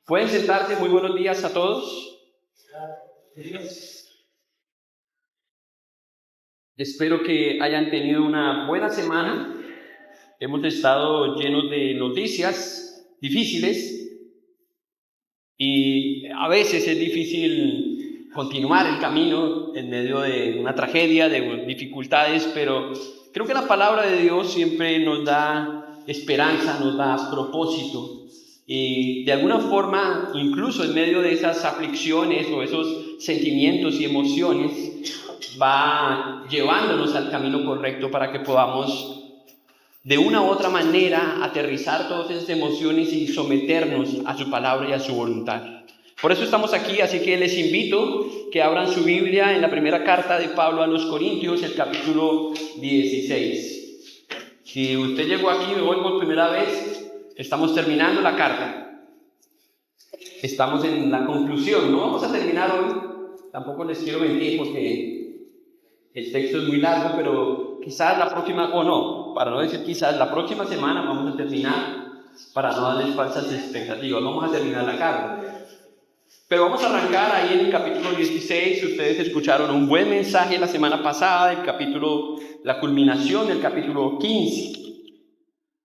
Pueden sentarse. Muy buenos días a todos. Espero que hayan tenido una buena semana. Hemos estado llenos de noticias difíciles y a veces es difícil continuar el camino en medio de una tragedia, de dificultades, pero creo que la palabra de Dios siempre nos da esperanza, nos da propósito. Y de alguna forma, incluso en medio de esas aflicciones o esos sentimientos y emociones, va llevándonos al camino correcto para que podamos de una u otra manera aterrizar todas esas emociones y someternos a su palabra y a su voluntad. Por eso estamos aquí, así que les invito que abran su Biblia en la primera carta de Pablo a los Corintios, el capítulo 16. Si usted llegó aquí hoy por primera vez, estamos terminando la carta. Estamos en la conclusión. No vamos a terminar hoy, tampoco les quiero mentir porque el texto es muy largo, pero quizás la próxima, o no, para no decir quizás, la próxima semana vamos a terminar, para no darles falsas expectativas, vamos a terminar la carta. Pero vamos a arrancar ahí en el capítulo 16. Ustedes escucharon un buen mensaje la semana pasada, la culminación del capítulo 15.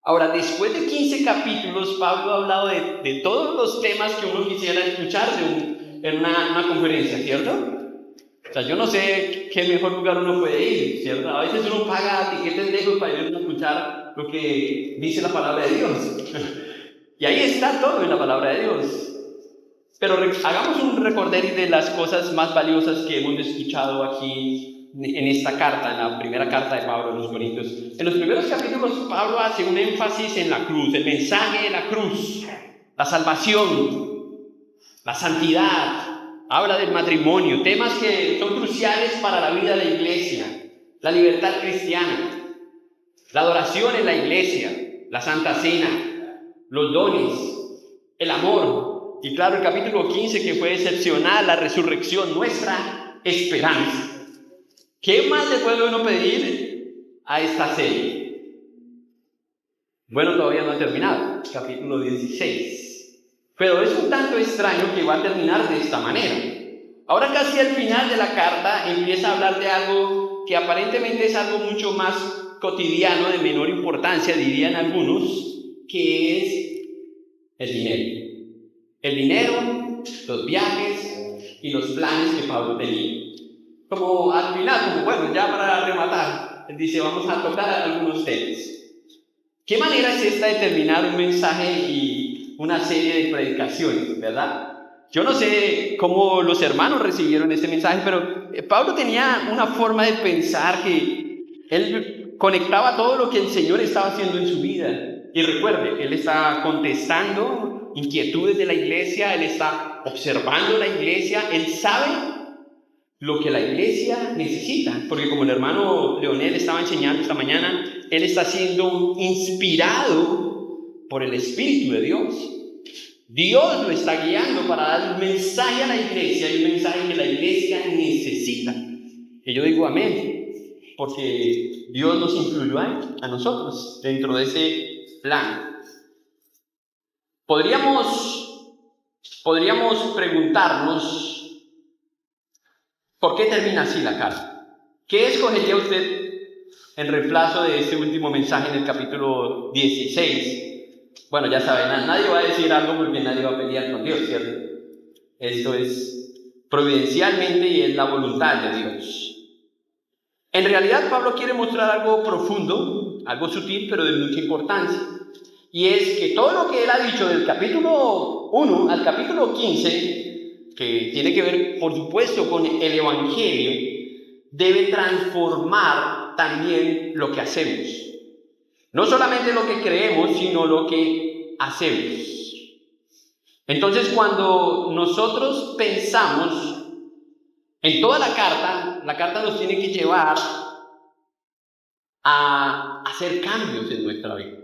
Ahora, después de 15 capítulos, Pablo ha hablado de todos los temas que uno quisiera escuchar en una conferencia, ¿cierto? O sea, yo no sé qué mejor lugar uno puede ir, ¿cierto? A veces uno paga tiquetes lejos para ir a escuchar lo que dice la palabra de Dios. Y ahí está todo en la palabra de Dios. Pero hagamos un recorderis de las cosas más valiosas que hemos escuchado aquí en esta carta, en la primera carta de Pablo a los Corintios. En los primeros capítulos, Pablo hace un énfasis en la cruz, el mensaje de la cruz, la salvación, la santidad. Habla del matrimonio, temas que son cruciales para la vida de la iglesia, la libertad cristiana, la adoración en la iglesia, la Santa Cena, los dones, el amor. Y claro, el capítulo 15, que fue excepcional, la resurrección, nuestra esperanza. ¿Qué más le puede uno pedir a esta serie? Bueno, todavía no ha terminado, capítulo 16. Pero es un tanto extraño que va a terminar de esta manera. Ahora casi al final de la carta empieza a hablar de algo que aparentemente es algo mucho más cotidiano, de menor importancia, dirían algunos, que es el dinero. El dinero, los viajes y los planes que Pablo tenía. Como al final, bueno, ya para rematar, él dice, vamos a tocar algunos temas. ¿Qué manera es esta de terminar un mensaje y una serie de predicaciones, verdad? Yo no sé cómo los hermanos recibieron este mensaje, pero Pablo tenía una forma de pensar que él conectaba todo lo que el Señor estaba haciendo en su vida. Y recuerde, él está contestando inquietudes de la iglesia, él está observando la iglesia, él sabe lo que la iglesia necesita, porque como el hermano Leonel estaba enseñando esta mañana, él está siendo inspirado por el Espíritu de Dios. Dios lo está guiando para dar un mensaje a la iglesia, y un mensaje que la iglesia necesita. Y yo digo amén, porque Dios nos incluyó a nosotros dentro de ese plan. Podríamos preguntarnos, ¿por qué termina así la carta? ¿Qué escogería usted en reemplazo de este último mensaje en el capítulo 16? Bueno, ya saben, nadie va a decir algo porque nadie va a pelear con Dios, ¿cierto? Esto es providencialmente y es la voluntad de Dios. En realidad, Pablo quiere mostrar algo profundo, algo sutil, pero de mucha importancia. Y es que todo lo que él ha dicho del capítulo 1 al capítulo 15, que tiene que ver, por supuesto, con el Evangelio, debe transformar también lo que hacemos. No solamente lo que creemos, sino lo que hacemos. Entonces, cuando nosotros pensamos en toda la carta nos tiene que llevar a hacer cambios en nuestra vida.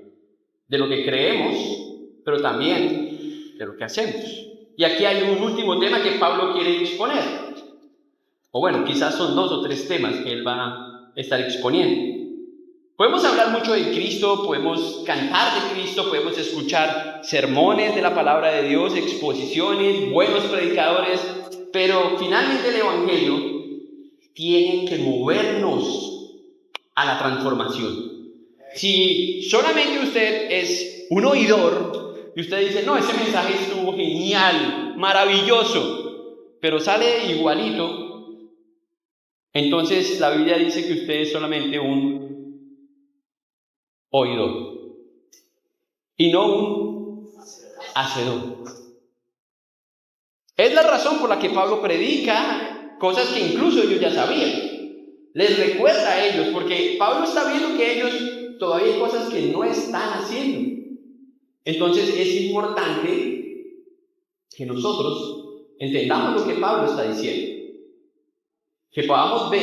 De lo que creemos, pero también de lo que hacemos. Y aquí hay un último tema que Pablo quiere exponer. O bueno, quizás son 2 o 3 temas que él va a estar exponiendo. Podemos hablar mucho de Cristo, podemos cantar de Cristo, podemos escuchar sermones de la palabra de Dios, exposiciones, buenos predicadores, pero finalmente el Evangelio tiene que movernos a la transformación. Si solamente usted es un oidor y usted dice, no, ese mensaje estuvo genial, maravilloso, pero sale igualito, entonces la Biblia dice que usted es solamente un oidor y no un hacedor. Es la razón por la que Pablo predica cosas que incluso ellos ya sabían. Les recuerda a ellos, porque Pablo está viendo que ellos todavía hay cosas que no están haciendo. Entonces es importante que nosotros entendamos lo que Pablo está diciendo, que podamos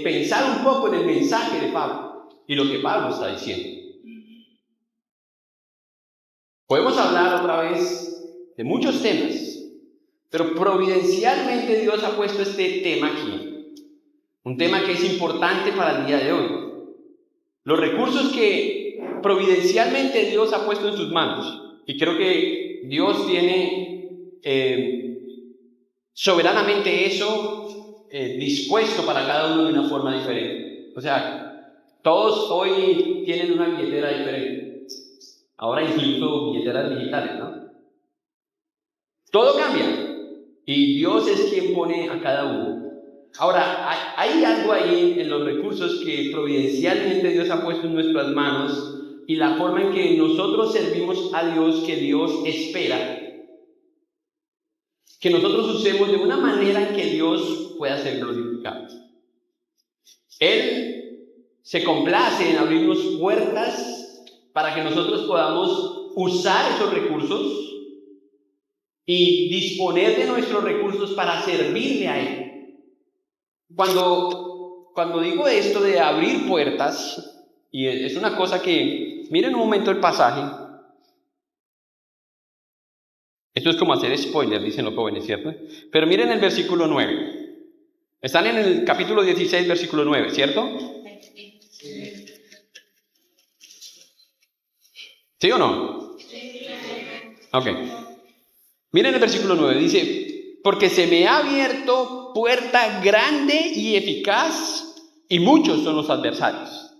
pensar un poco en el mensaje de Pablo y lo que Pablo está diciendo. Podemos hablar otra vez de muchos temas, pero providencialmente Dios ha puesto este tema aquí, un tema que es importante para el día de hoy. Los recursos que providencialmente Dios ha puesto en sus manos, y creo que Dios tiene soberanamente eso dispuesto para cada uno de una forma diferente. O sea, todos hoy tienen una billetera diferente. Ahora incluso billeteras digitales, ¿no? Todo cambia. Y Dios es quien pone a cada uno. Ahora, hay algo ahí en los recursos que providencialmente Dios ha puesto en nuestras manos y la forma en que nosotros servimos a Dios, que Dios espera que nosotros usemos de una manera en que Dios pueda ser glorificado. Él se complace en abrirnos puertas para que nosotros podamos usar esos recursos y disponer de nuestros recursos para servirle a Él. Cuando digo esto de abrir puertas, y es una cosa que, miren un momento el pasaje, esto es como hacer spoiler, dicen los jóvenes, ¿cierto? Pero miren el versículo 9, están en el capítulo 16, versículo 9, ¿cierto? ¿Sí o no? Ok. Miren el versículo 9, dice, porque se me ha abierto puerta grande y eficaz, y muchos son los adversarios.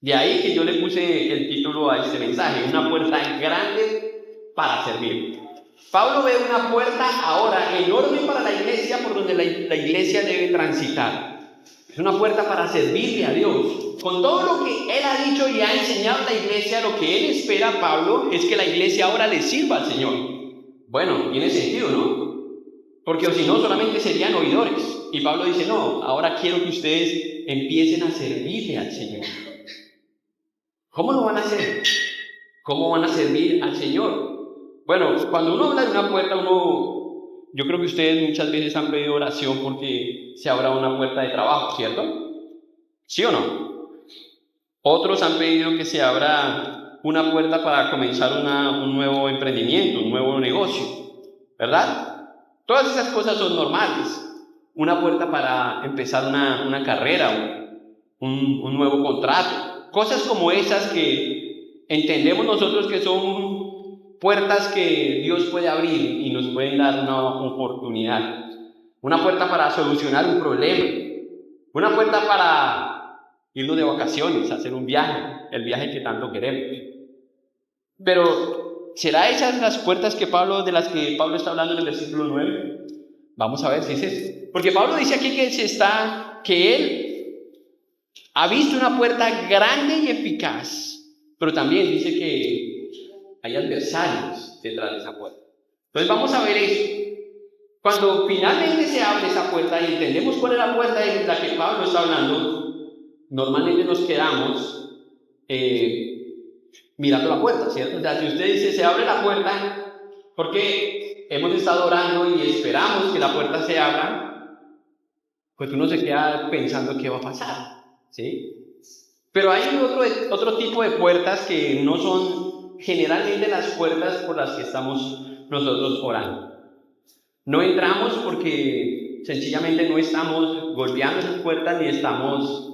De ahí que yo le puse el título a este mensaje, una puerta grande para servir. Pablo ve una puerta ahora enorme para la iglesia por donde la iglesia debe transitar. Es una puerta para servirle a Dios. Con todo lo que él ha dicho y ha enseñado a la iglesia, lo que él espera, Pablo, es que la iglesia ahora le sirva al Señor. Bueno, tiene sentido, ¿no? Porque si no, solamente serían oidores. Y Pablo dice, no, ahora quiero que ustedes empiecen a servirle al Señor. ¿Cómo lo van a hacer? ¿Cómo van a servir al Señor? Bueno, cuando uno habla de una puerta, yo creo que ustedes muchas veces han pedido oración porque se abra una puerta de trabajo, ¿cierto? ¿Sí o no? Otros han pedido que se abra una puerta para comenzar un nuevo emprendimiento, un nuevo negocio, ¿verdad? Todas esas cosas son normales. Una puerta para empezar una carrera, un nuevo contrato. Cosas como esas que entendemos nosotros que son puertas que Dios puede abrir y nos pueden dar una oportunidad. Una puerta para solucionar un problema. Una puerta para irnos de vacaciones, hacer un viaje, el viaje que tanto queremos. Pero, ¿será esas las puertas de las que Pablo está hablando en el versículo 9? Vamos a ver si es eso. Porque Pablo dice aquí que él ha visto una puerta grande y eficaz, pero también dice que hay adversarios detrás de esa puerta. Entonces vamos a ver eso. Cuando finalmente se abre esa puerta y entendemos cuál es la puerta de la que Pablo está hablando, normalmente nos quedamos mirando la puerta, ¿cierto? O sea, si usted dice se abre la puerta, porque hemos estado orando y esperamos que la puerta se abra, pues uno se queda pensando qué va a pasar, ¿sí? Pero hay otro tipo de puertas que no son generalmente las puertas por las que estamos nosotros orando. No entramos porque sencillamente no estamos golpeando esas puertas ni estamos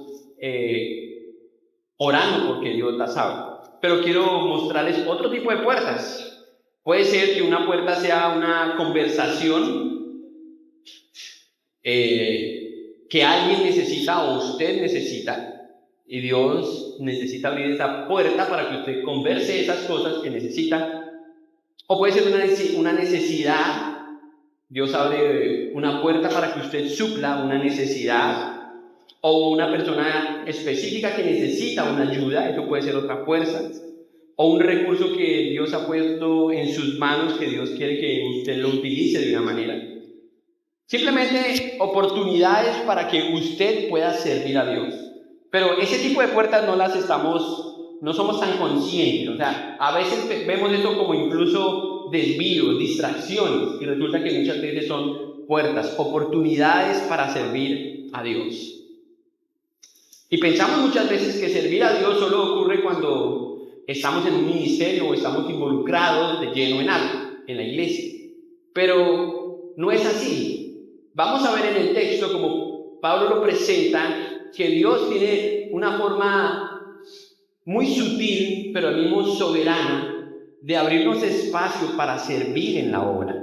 orando porque Dios las abra. Pero quiero mostrarles otro tipo de puertas. Puede ser que una puerta sea una conversación que alguien necesita o usted necesita, y Dios necesita abrir esa puerta para que usted converse esas cosas que necesita. O puede ser una necesidad. Dios abre una puerta para que usted supla una necesidad, o una persona específica que necesita una ayuda, eso puede ser otra puerta, o un recurso que Dios ha puesto en sus manos que Dios quiere que usted lo utilice de una manera. Simplemente oportunidades para que usted pueda servir a Dios. Pero ese tipo de puertas no somos tan conscientes. O sea, a veces vemos eso como incluso desvíos, distracciones, y resulta que muchas veces son puertas, oportunidades para servir a Dios. Y pensamos muchas veces que servir a Dios solo ocurre cuando estamos en un ministerio o estamos involucrados de lleno en algo, en la iglesia. Pero no es así. Vamos a ver en el texto, como Pablo lo presenta, que Dios tiene una forma muy sutil, pero al mismo soberana, de abrirnos espacio para servir en la obra.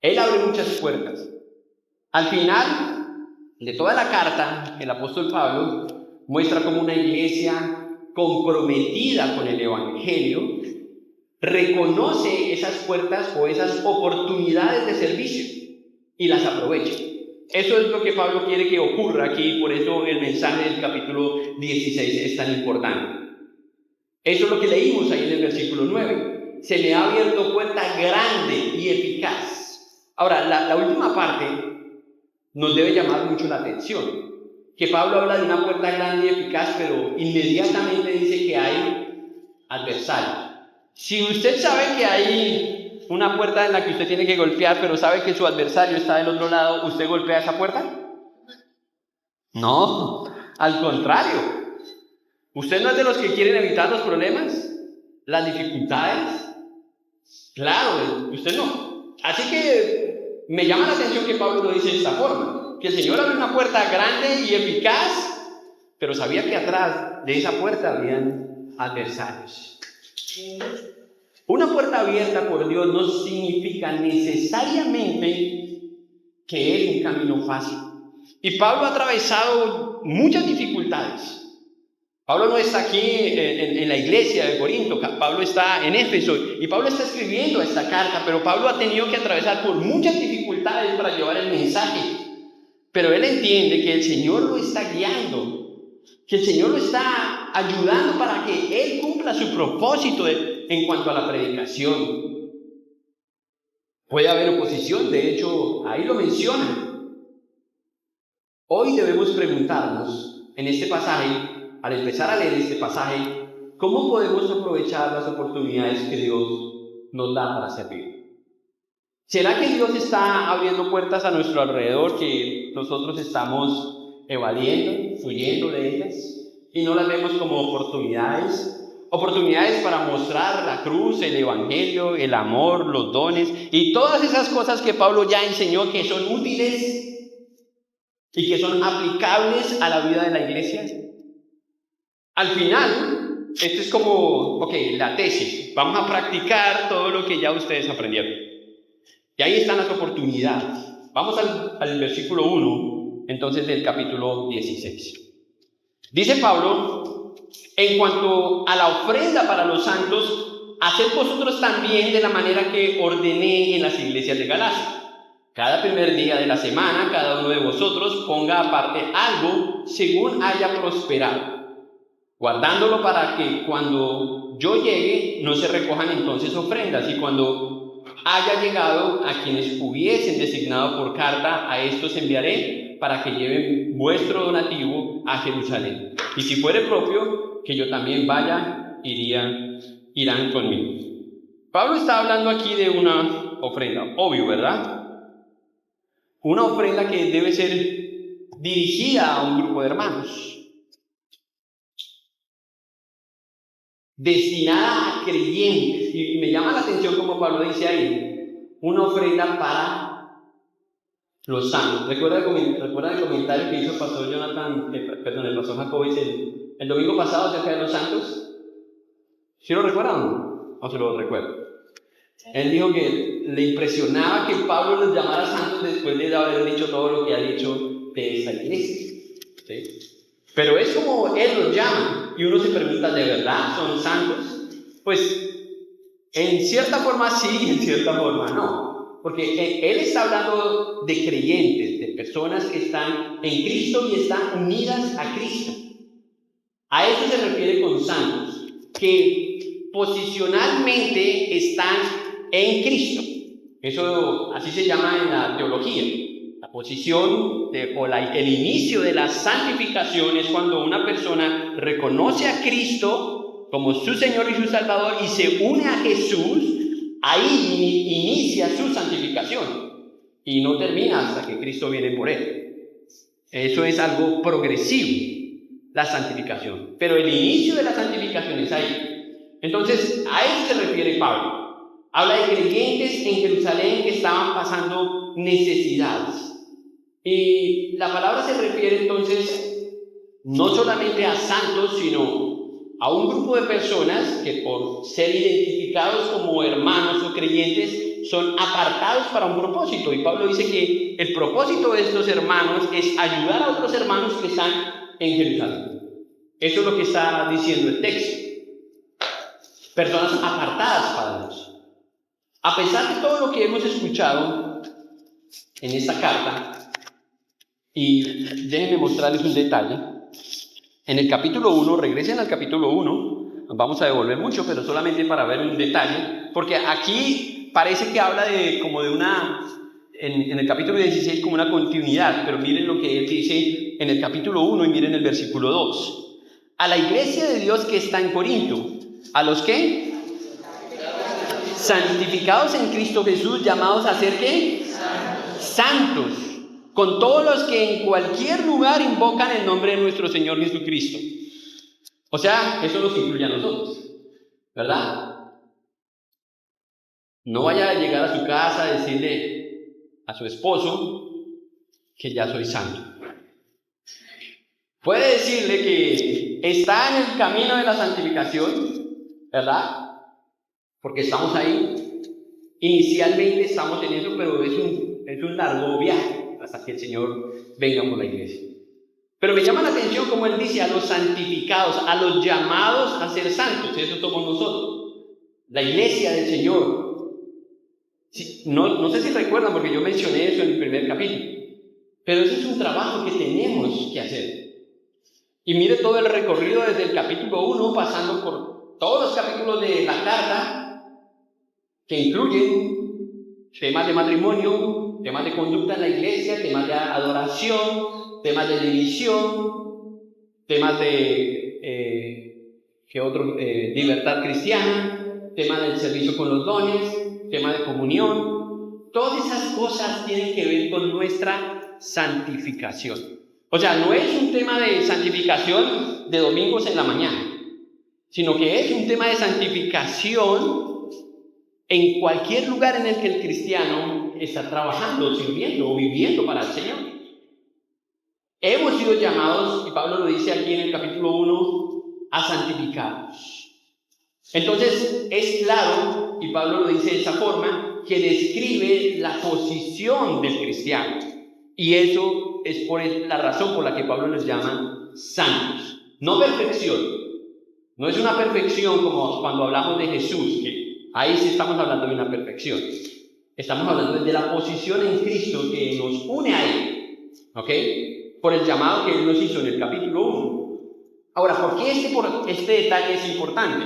Él abre muchas puertas. Al final de toda la carta, el apóstol Pablo muestra cómo una iglesia comprometida con el Evangelio reconoce esas puertas o esas oportunidades de servicio y las aprovecha. Eso es lo que Pablo quiere que ocurra aquí, por eso el mensaje del capítulo 16 es tan importante. Eso es lo que leímos ahí en el versículo 9. Se me ha abierto puerta grande y eficaz. Ahora, la última parte nos debe llamar mucho la atención, que Pablo habla de una puerta grande y eficaz, pero inmediatamente dice que hay adversario. Si usted sabe que hay una puerta en la que usted tiene que golpear, pero sabe que su adversario está del otro lado, ¿usted golpea esa puerta? No, al contrario. ¿Usted no es de los que quieren evitar los problemas, las dificultades? Claro, usted no. Así que me llama la atención que Pablo lo dice de esta forma, que el Señor abre una puerta grande y eficaz, pero sabía que atrás de esa puerta habían adversarios. Una puerta abierta por Dios no significa necesariamente que es un camino fácil. Y Pablo ha atravesado muchas dificultades. Pablo no está aquí en la iglesia de Corinto, Pablo está en Éfeso y Pablo está escribiendo esta carta, pero Pablo ha tenido que atravesar por muchas dificultades para llevar el mensaje. Pero él entiende que el Señor lo está guiando, que el Señor lo está ayudando para que él cumpla su propósito en cuanto a la predicación. Puede haber oposición, de hecho, ahí lo menciona. Hoy debemos preguntarnos en este pasaje, al empezar a leer este pasaje, ¿cómo podemos aprovechar las oportunidades que Dios nos da para servir? ¿Será que Dios está abriendo puertas a nuestro alrededor que nosotros estamos evadiendo, huyendo de ellas y no las vemos como oportunidades? Oportunidades para mostrar la cruz, el evangelio, el amor, los dones y todas esas cosas que Pablo ya enseñó que son útiles y que son aplicables a la vida de la iglesia. Al final, esto es como, la tesis. Vamos a practicar todo lo que ya ustedes aprendieron. Y ahí están las oportunidades. Vamos al versículo 1, entonces, del capítulo 16. Dice Pablo, en cuanto a la ofrenda para los santos, haced vosotros también de la manera que ordené en las iglesias de Galacia. Cada primer día de la semana, cada uno de vosotros ponga aparte algo según haya prosperado, guardándolo para que cuando yo llegue no se recojan entonces ofrendas, y cuando haya llegado a quienes hubiesen designado por carta, a estos enviaré para que lleven vuestro donativo a Jerusalén. Y si fuere propio, que yo también vaya, irán conmigo. Pablo está hablando aquí de una ofrenda, obvio, ¿verdad? Una ofrenda que debe ser dirigida a un grupo de hermanos, destinada a creyentes. Y me llama la atención como Pablo dice ahí, una ofrenda para los santos. ¿Recuerda el comentario que hizo el pastor Jonathan, el pastor Jacob el el domingo pasado acerca de los santos? ¿Sí lo recuerdan o se lo recuerdo? Él dijo que le impresionaba que Pablo los llamara santos después de haber dicho todo lo que ha dicho de esta iglesia. ¿Sí? Pero es como él los llama y uno se pregunta, ¿de verdad son santos? Pues en cierta forma sí y en cierta forma no. Porque él está hablando de creyentes, de personas que están en Cristo y están unidas a Cristo. A eso se refiere con santos, que posicionalmente están en Cristo. Eso así se llama en la teología. La posición el inicio de la santificación es cuando una persona reconoce a Cristo como su Señor y su Salvador y se une a Jesús. Ahí inicia su santificación y no termina hasta que Cristo viene por él. Eso es algo progresivo, la santificación. Pero el inicio de la santificación es ahí. Entonces, a eso se refiere Pablo. Habla de creyentes en Jerusalén que estaban pasando necesidades. Y la palabra se refiere entonces no solamente a santos, sino a un grupo de personas que por ser identificados como hermanos o creyentes son apartados para un propósito. Y Pablo dice que el propósito de estos hermanos es ayudar a otros hermanos que están en Jerusalén. Eso es lo que está diciendo el texto. Personas apartadas para Dios. A pesar de todo lo que hemos escuchado en esta carta, y déjenme mostrarles un detalle. En el capítulo 1, regresen al capítulo 1, nos vamos a devolver mucho, pero solamente para ver un detalle, porque aquí parece que habla en el capítulo 16 como una continuidad, pero miren lo que él dice en el capítulo 1 y miren el versículo 2. A la iglesia de Dios que está en Corinto, ¿a los qué? Santificados en Cristo Jesús, llamados a ser ¿qué? Santos. Con todos los que en cualquier lugar invocan el nombre de nuestro Señor Jesucristo. O sea, eso nos incluye a nosotros, ¿verdad? No vaya a llegar a su casa a decirle a su esposo que ya soy santo. Puede decirle que está en el camino de la santificación, ¿verdad? Porque estamos ahí. Inicialmente estamos en eso, pero es un largo viaje hasta que el Señor venga por la iglesia. Pero me llama la atención como él dice, a los santificados, a los llamados a ser santos. Eso somos nosotros, la iglesia del Señor. Sí, no sé si recuerdan, porque yo mencioné eso en el primer capítulo, pero eso es un trabajo que tenemos que hacer. Y mire todo el recorrido desde el capítulo 1, pasando por todos los capítulos de la carta, que incluyen temas de matrimonio, temas de conducta en la iglesia, temas de adoración, temas de división, temas de libertad cristiana, temas del servicio con los dones, temas de comunión. Todas esas cosas tienen que ver con nuestra santificación. O sea, no es un tema de santificación de domingos en la mañana, sino que es un tema de santificación en cualquier lugar en el que el cristiano está trabajando, sirviendo o viviendo para el Señor. Hemos sido llamados, y Pablo lo dice aquí en el capítulo 1, a santificarnos. Entonces es claro, y Pablo lo dice de esa forma, que describe la posición del cristiano. Y eso es la razón por la que Pablo los llama santos. No perfección. No es una perfección como cuando hablamos de Jesús, que ahí sí estamos hablando de una perfección. Estamos hablando de la posición en Cristo que nos une a Él, ¿ok? Por el llamado que Él nos hizo en el capítulo 1. Ahora, ¿por qué este detalle es importante?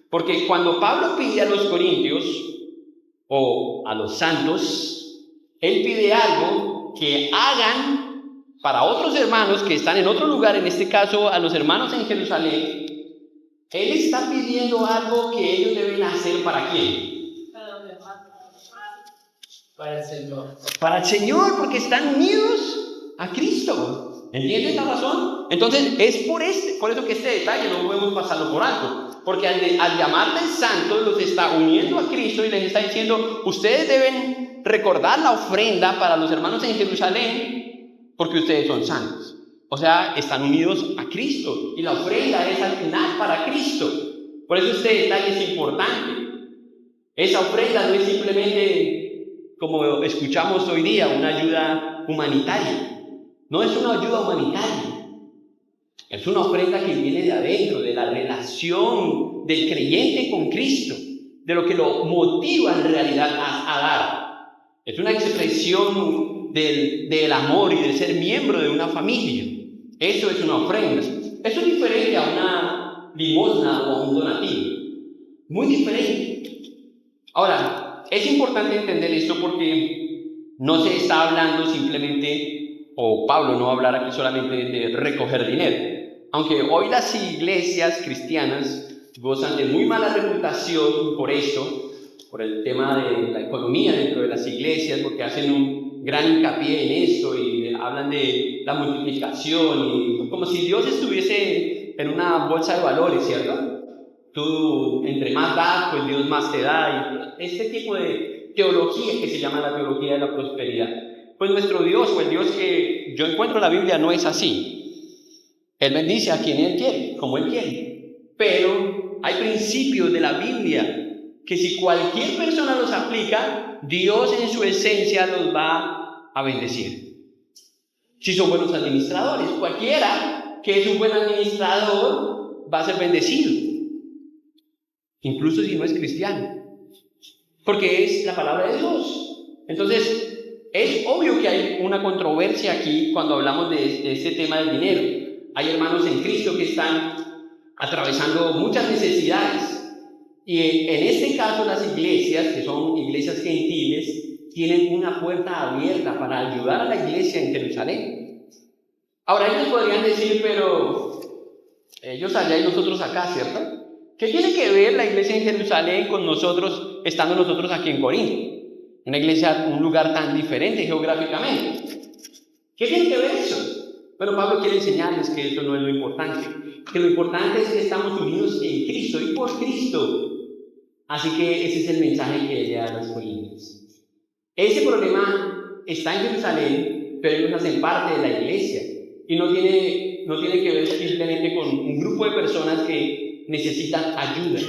Porque cuando Pablo pide a los corintios, o a los santos, Él pide algo que hagan para otros hermanos que están en otro lugar, en este caso a los hermanos en Jerusalén. Él está pidiendo algo que ellos deben hacer ¿para quién? Para el Señor. Para el Señor, porque están unidos a Cristo. ¿Entienden la razón? Entonces, es por eso que este detalle no podemos pasarlo por alto. Porque al llamarles santos, los está uniendo a Cristo y les está diciendo, ustedes deben recordar la ofrenda para los hermanos en Jerusalén, porque ustedes son santos. O sea, están unidos a Cristo y la ofrenda es al final para Cristo. Por eso este detalle es importante. Esa ofrenda no es simplemente, como escuchamos hoy día, una ayuda humanitaria. No es una ayuda humanitaria. Es una ofrenda que viene de adentro, de la relación del creyente con Cristo, de lo que lo motiva en realidad a dar. Es una expresión del amor y de ser miembro de una familia. Eso es una ofrenda. Eso es diferente a una limosna o a un donativo. Muy diferente. Ahora, es importante entender esto porque no se está hablando simplemente, o Pablo no va a hablar aquí solamente de recoger dinero. Aunque hoy las iglesias cristianas gozan de muy mala reputación por esto, por el tema de la economía dentro de las iglesias, porque hacen un gran hincapié en esto y hablan de la multiplicación, y como si Dios estuviese en una bolsa de valores, ¿cierto? Tú, entre más das, pues Dios más te da. Y este tipo de teología que se llama la teología de la prosperidad. Pues nuestro Dios, o el Dios que yo encuentro en la Biblia, no es así. Él bendice a quien Él quiere, como Él quiere. Pero hay principios de la Biblia que si cualquier persona los aplica, Dios en su esencia los va a bendecir. Si son buenos administradores, cualquiera que es un buen administrador va a ser bendecido. Incluso si no es cristiano, porque es la palabra de Dios. Entonces, es obvio que hay una controversia aquí cuando hablamos de este tema del dinero. Hay hermanos en Cristo que están atravesando muchas necesidades, y en este caso las iglesias, que son iglesias gentiles, tienen una puerta abierta para ayudar a la iglesia en Jerusalén. Ahora ellos podrían decir, pero ellos allá y nosotros acá, ¿cierto? ¿Qué tiene que ver la iglesia en Jerusalén con nosotros, estando nosotros aquí en Corinto? Una iglesia, un lugar tan diferente geográficamente. ¿Qué tiene que ver eso? Bueno, Pablo quiere enseñarles que eso no es lo importante. Que lo importante es que estamos unidos en Cristo y por Cristo. Así que ese es el mensaje que le da a los corintios. Ese problema está en Jerusalén, pero ellos hacen parte de la iglesia. Y no tiene que ver simplemente con un grupo de personas que necesitan ayuda.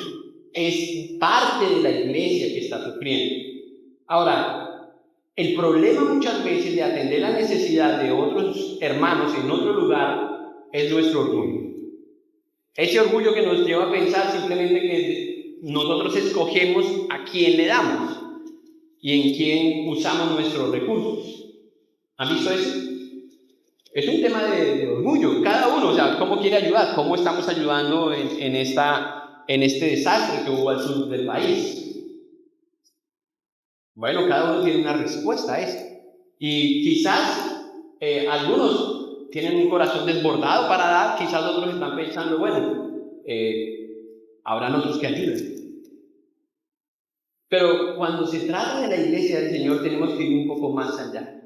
Es parte de la iglesia que está sufriendo. Ahora, el problema muchas veces de atender la necesidad de otros hermanos en otro lugar es nuestro orgullo. Ese orgullo que nos lleva a pensar simplemente que nosotros escogemos a quién le damos y en quién usamos nuestros recursos. ¿Han visto eso? Es un tema de orgullo. Cada uno, o sea, ¿cómo quiere ayudar? ¿Cómo estamos ayudando en este desastre que hubo al sur del país? Bueno, cada uno tiene una respuesta a esto. Y quizás algunos tienen un corazón desbordado para dar, quizás otros están pensando, bueno, habrán otros que ayuden. Pero cuando se trata de la iglesia del Señor, tenemos que ir un poco más allá.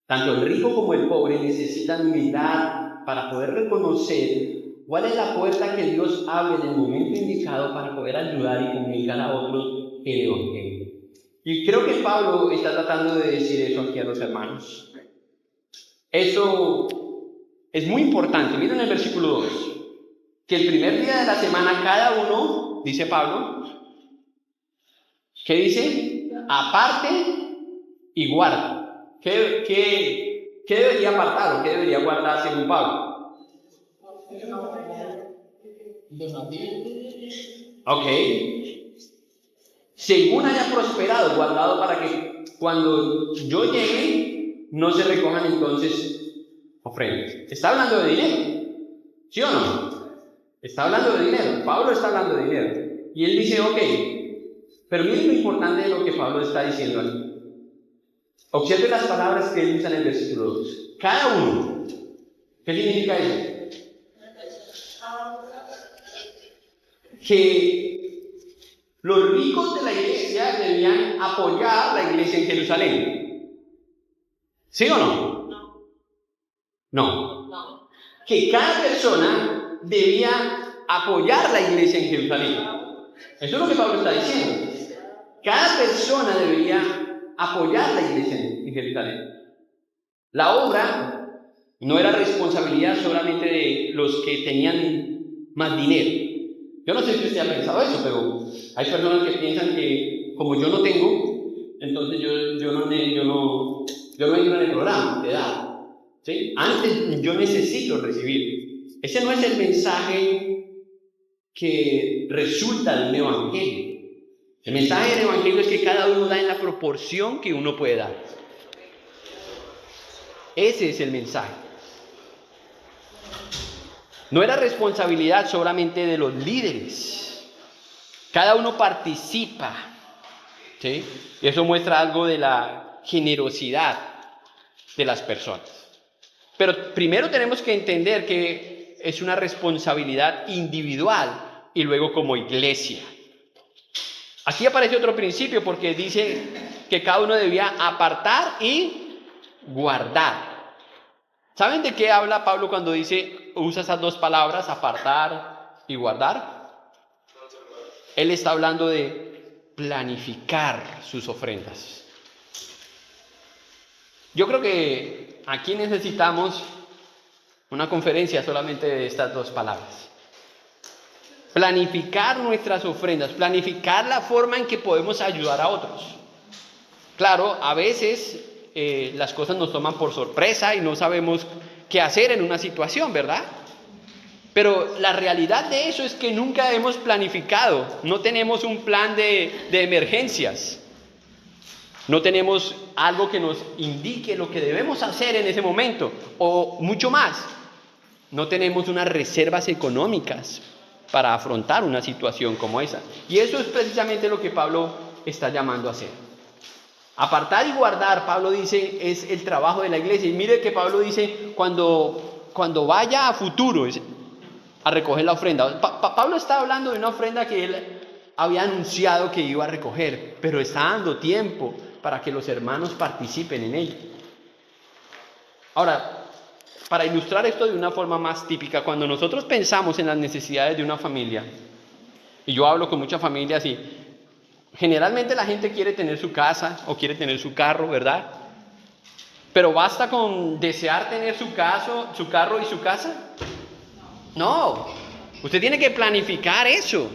Tanto el rico como el pobre necesitan humildad para poder reconocer cuál es la puerta que Dios abre en el momento indicado para poder ayudar y comunicar a otros el evangelio. Y creo que Pablo está tratando de decir eso aquí a los hermanos. Eso es muy importante. Miren el versículo 2. Que el primer día de la semana cada uno, dice Pablo, ¿qué dice? Aparte y guarde. ¿Qué debería apartar o qué debería guardar según Pablo? Ok. Según haya prosperado, guardado para que cuando yo llegue no se recojan entonces ofrendas. Está hablando de dinero, ¿sí o no? Está hablando de dinero. Pablo está hablando de dinero. Y él dice, ok, pero miren lo importante de lo que Pablo está diciendo aquí. Observe las palabras que él usa en el versículo 2. Cada uno. ¿Qué significa eso? Que los ricos de la iglesia debían apoyar la iglesia en Jerusalén. ¿Sí o no? No. Que cada persona debía apoyar la iglesia en Jerusalén. Eso es lo que Pablo está diciendo. Cada persona debería apoyar la iglesia en Jerusalén. La obra No era responsabilidad solamente de los que tenían más dinero. Yo no sé si usted ha pensado eso, pero hay personas que piensan que como yo no tengo, entonces yo no entro en el programa de edad. ¿Sí? Antes yo necesito recibir. Ese no es el mensaje que resulta del evangelio. El mensaje del evangelio es que cada uno da en la proporción que uno puede dar. Ese es el mensaje. No era responsabilidad solamente de los líderes. Cada uno participa. ¿Sí? Y eso muestra algo de la generosidad de las personas. Pero primero tenemos que entender que es una responsabilidad individual y luego como iglesia. Aquí aparece otro principio porque dice que cada uno debía apartar y guardar. ¿Saben de qué habla Pablo cuando usa esas dos palabras, apartar y guardar? Él está hablando de planificar sus ofrendas. Yo creo que aquí necesitamos una conferencia solamente de estas dos palabras. Planificar nuestras ofrendas, planificar la forma en que podemos ayudar a otros. Claro, a veces las cosas nos toman por sorpresa y no sabemos qué hacer en una situación, ¿verdad? Pero la realidad de eso es que nunca hemos planificado, no tenemos un plan de emergencias. No tenemos algo que nos indique lo que debemos hacer en ese momento, o mucho más, no tenemos unas reservas económicas para afrontar una situación como esa. Y eso es precisamente lo que Pablo está llamando a hacer. Apartar y guardar, Pablo dice, es el trabajo de la iglesia. Y mire que Pablo dice, cuando vaya a futuro a recoger la ofrenda. Pablo está hablando de una ofrenda que él había anunciado que iba a recoger, pero está dando tiempo para que los hermanos participen en ello. Ahora, para ilustrar esto de una forma más típica, cuando nosotros pensamos en las necesidades de una familia, y yo hablo con muchas familias y generalmente la gente quiere tener su casa o quiere tener su carro, ¿verdad? Pero ¿basta con desear tener su carro y su casa? No, usted tiene que planificar eso.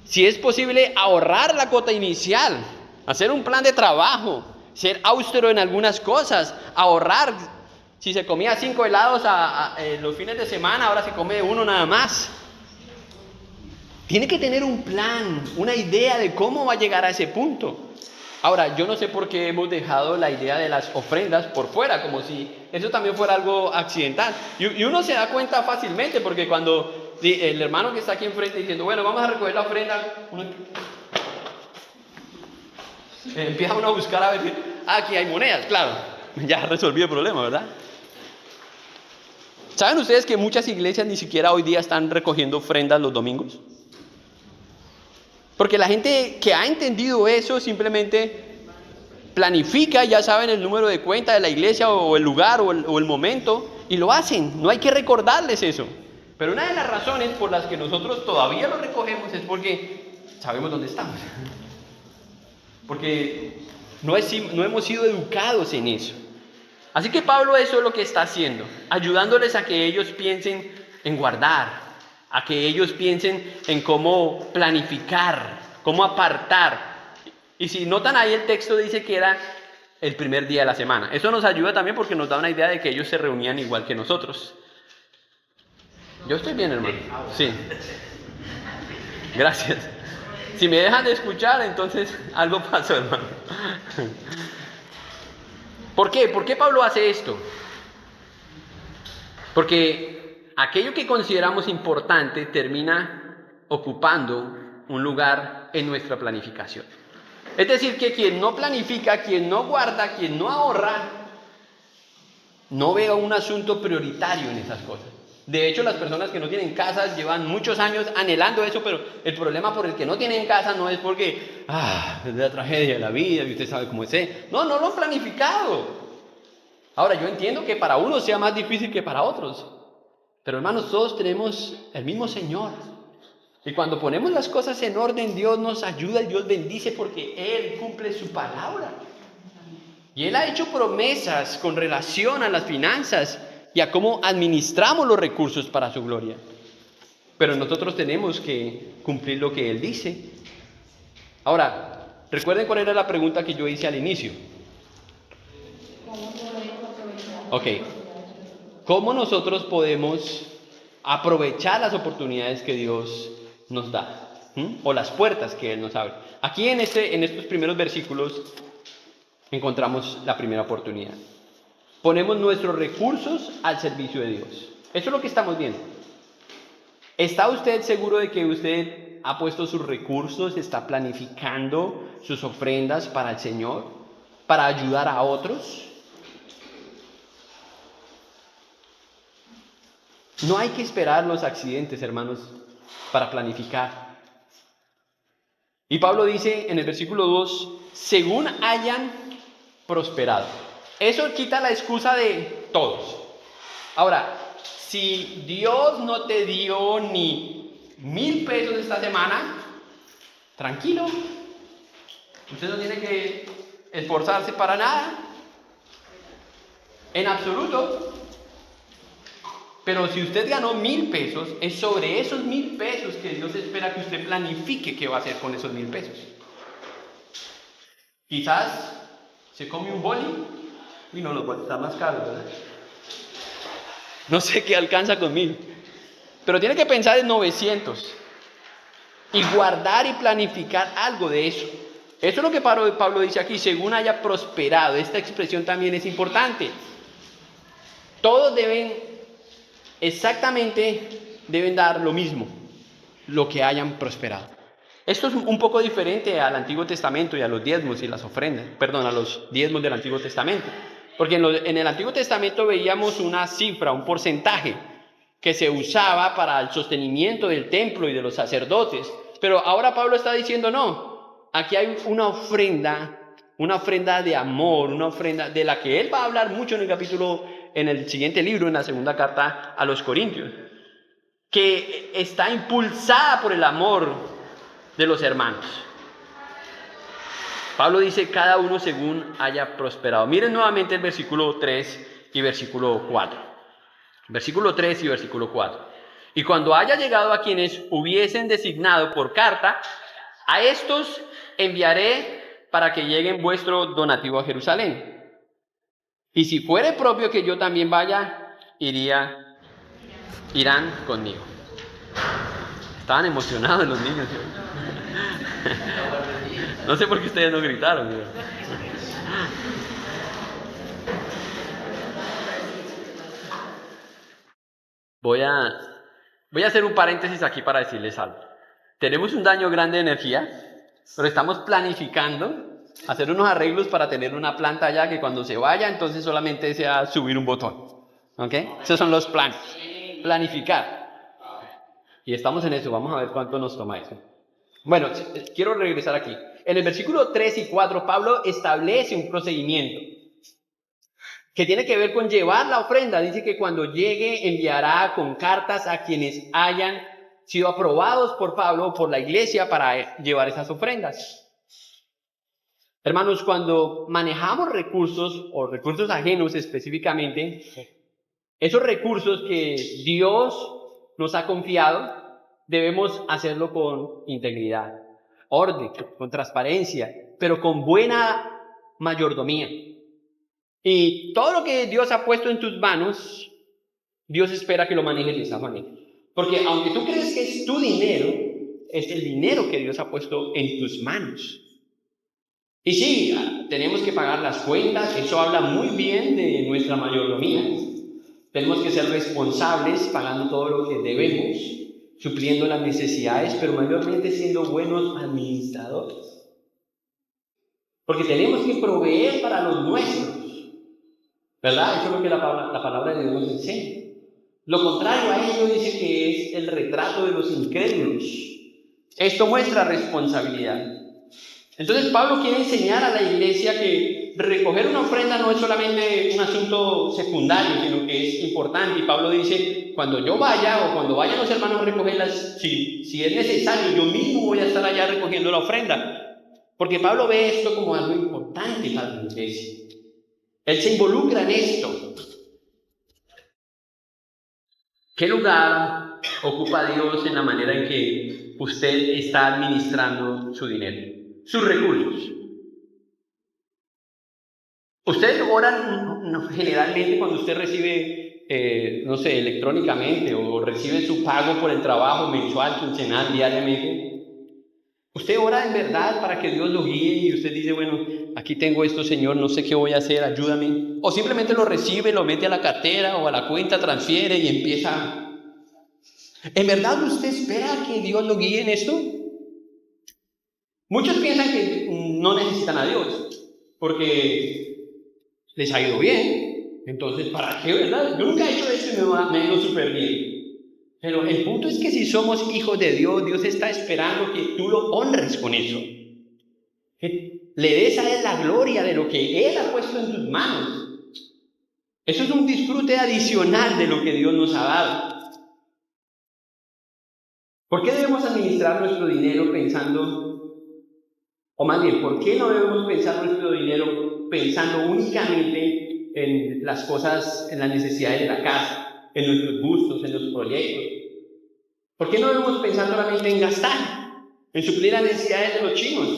Si es posible, ahorrar la cuota inicial, hacer un plan de trabajo, ser austero en algunas cosas, ahorrar. Si se comía 5 helados los fines de semana, ahora se come uno nada más. Tiene que tener un plan, una idea de cómo va a llegar a ese punto. Ahora, yo no sé por qué hemos dejado la idea de las ofrendas por fuera, como si eso también fuera algo accidental. Y uno se da cuenta fácilmente, porque cuando el hermano que está aquí enfrente diciendo, bueno, vamos a recoger la ofrenda, empieza uno a buscar a ver, aquí hay monedas, claro, ya resolví el problema, ¿verdad? ¿Saben ustedes que muchas iglesias ni siquiera hoy día están recogiendo ofrendas los domingos? Porque la gente que ha entendido eso simplemente planifica, ya saben el número de cuenta de la iglesia o el lugar o el momento y lo hacen, no hay que recordarles eso. Pero una de las razones por las que nosotros todavía lo recogemos es porque sabemos dónde estamos. Porque no hemos sido educados en eso. Así que Pablo eso es lo que está haciendo, ayudándoles a que ellos piensen en guardar, a que ellos piensen en cómo planificar, cómo apartar. Y si notan ahí el texto dice que era el primer día de la semana. Eso nos ayuda también porque nos da una idea de que ellos se reunían igual que nosotros. Yo estoy bien, hermano. Sí. Gracias. Si me dejan de escuchar, entonces algo pasó, hermano. ¿Por qué? ¿Por qué Pablo hace esto? Porque aquello que consideramos importante termina ocupando un lugar en nuestra planificación. Es decir, que quien no planifica, quien no guarda, quien no ahorra, no ve un asunto prioritario en esas cosas. De hecho, las personas que no tienen casas llevan muchos años anhelando eso, pero el problema por el que no tienen casa no es porque, es la tragedia de la vida y usted sabe cómo es. No lo han planificado. Ahora, yo entiendo que para unos sea más difícil que para otros, pero hermanos, todos tenemos el mismo Señor. Y cuando ponemos las cosas en orden, Dios nos ayuda y Dios bendice porque Él cumple su palabra. Y Él ha hecho promesas con relación a las finanzas y a cómo administramos los recursos para su gloria. Pero nosotros tenemos que cumplir lo que Él dice. Ahora, recuerden cuál era la pregunta que yo hice al inicio. Ok. ¿Cómo nosotros podemos aprovechar las oportunidades que Dios nos da? O las puertas que Él nos abre. Aquí en estos primeros versículos encontramos la primera oportunidad. Ponemos nuestros recursos al servicio de Dios. Eso es lo que estamos viendo. ¿Está usted seguro de que usted ha puesto sus recursos, está planificando sus ofrendas para el Señor, para ayudar a otros? No hay que esperar los accidentes, hermanos, para planificar. Y Pablo dice en el versículo 2, según hayan prosperado. Eso quita la excusa de todos. Ahora, si Dios no te dio ni 1,000 pesos esta semana, tranquilo. Usted no tiene que esforzarse para nada. En absoluto. Pero si usted ganó 1,000 pesos, es sobre esos 1,000 pesos que Dios espera que usted planifique qué va a hacer con esos 1,000 pesos. Quizás se come un boli y no los bolis están más caros, ¿verdad? No sé qué alcanza con 1,000, pero tiene que pensar en 900 y guardar y planificar algo de eso. Eso es lo que Pablo dice aquí, según haya prosperado. Esta expresión también es importante. Todos deben dar lo mismo, lo que hayan prosperado. Esto es un poco diferente al Antiguo Testamento y a los diezmos y las ofrendas, a los diezmos del Antiguo Testamento. Porque en el Antiguo Testamento veíamos una cifra, un porcentaje que se usaba para el sostenimiento del templo y de los sacerdotes. Pero ahora Pablo está diciendo no, aquí hay una ofrenda de amor, una ofrenda de la que él va a hablar mucho en el siguiente libro, en la segunda carta a los Corintios, que está impulsada por el amor de los hermanos. Pablo dice, cada uno según haya prosperado. Miren nuevamente el versículo 3 y versículo 4. Versículo 3 y versículo 4. Y cuando haya llegado a quienes hubiesen designado por carta, a estos enviaré para que lleguen vuestro donativo a Jerusalén. Y si fuere propio que yo también vaya, irán conmigo. Estaban emocionados los niños. No sé por qué ustedes no gritaron. Voy a hacer un paréntesis aquí para decirles algo. Tenemos un daño grande de energía, pero estamos planificando hacer unos arreglos para tener una planta allá que cuando se vaya, entonces solamente sea subir un botón. ¿Ok? Esos son los planes. Planificar. Y estamos en eso. Vamos a ver cuánto nos toma eso. Bueno, quiero regresar aquí. En el versículo 3 y 4, Pablo establece un procedimiento que tiene que ver con llevar la ofrenda. Dice que cuando llegue enviará con cartas a quienes hayan sido aprobados por Pablo o por la iglesia para llevar esas ofrendas. Hermanos, cuando manejamos recursos o recursos ajenos específicamente, esos recursos que Dios nos ha confiado, debemos hacerlo con integridad, orden, con transparencia, pero con buena mayordomía. Y todo lo que Dios ha puesto en tus manos, Dios espera que lo manejes de esa manera. Porque aunque tú crees que es tu dinero, es el dinero que Dios ha puesto en tus manos. Y sí, tenemos que pagar las cuentas, eso habla muy bien de nuestra mayordomía. Tenemos que ser responsables pagando todo lo que debemos, supliendo las necesidades, pero mayormente siendo buenos administradores. Porque tenemos que proveer para los nuestros, ¿verdad? Eso es lo que la palabra de Dios nos enseña. Lo contrario a ello dice que es el retrato de los incrédulos. Esto muestra responsabilidad. Entonces Pablo quiere enseñar a la iglesia que recoger una ofrenda no es solamente un asunto secundario, sino que es importante. Y Pablo dice, cuando yo vaya o cuando vayan los hermanos a recogerlas, si es necesario, yo mismo voy a estar allá recogiendo la ofrenda. Porque Pablo ve esto como algo importante para la iglesia. Él se involucra en esto. ¿Qué lugar ocupa Dios en la manera en que usted está administrando su dinero, sus recursos? Usted ora generalmente cuando usted recibe, no sé, electrónicamente o recibe su pago por el trabajo mensual, quincenal, diariamente. Usted ora en verdad para que Dios lo guíe y usted dice, bueno, aquí tengo esto, Señor, no sé qué voy a hacer, ayúdame. O simplemente lo recibe, lo mete a la cartera o a la cuenta, transfiere y empieza. ¿En verdad usted espera que Dios lo guíe en esto? Muchos piensan que no necesitan a Dios porque les ha ido bien. Entonces, ¿para qué, verdad? Yo nunca he hecho eso y me ha ido súper bien. Pero el punto es que si somos hijos de Dios, Dios está esperando que tú lo honres con eso. Que le des a Él la gloria de lo que Él ha puesto en tus manos. Eso es un disfrute adicional de lo que Dios nos ha dado. ¿Por qué debemos administrar nuestro dinero pensando, o más bien, por qué no debemos pensar nuestro dinero pensando únicamente en las cosas, en las necesidades de la casa, en nuestros gustos, en los proyectos? ¿Por qué no debemos pensar solamente en gastar, en suplir las necesidades de los chinos,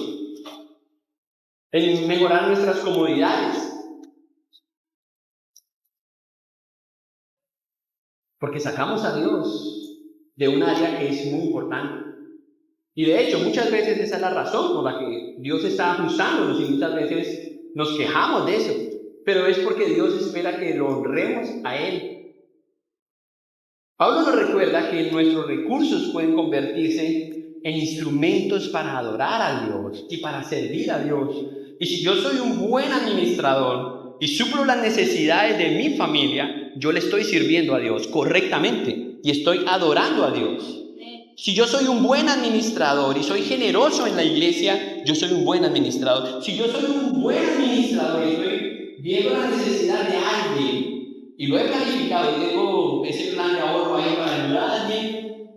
en mejorar nuestras comodidades? Porque sacamos a Dios de un área que es muy importante. Y de hecho, muchas veces esa es la razón por la que Dios está ajustándonos y muchas veces nos quejamos de eso. Pero es porque Dios espera que lo honremos a Él. Pablo nos recuerda que nuestros recursos pueden convertirse en instrumentos para adorar a Dios y para servir a Dios. Y si yo soy un buen administrador y suplo las necesidades de mi familia, yo le estoy sirviendo a Dios correctamente y estoy adorando a Dios. Si yo soy un buen administrador y soy generoso en la iglesia, yo soy un buen administrador. Si yo soy un buen administrador y estoy viendo la necesidad de alguien y lo he planificado y tengo ese plan de ahorro ahí para ayudar a alguien,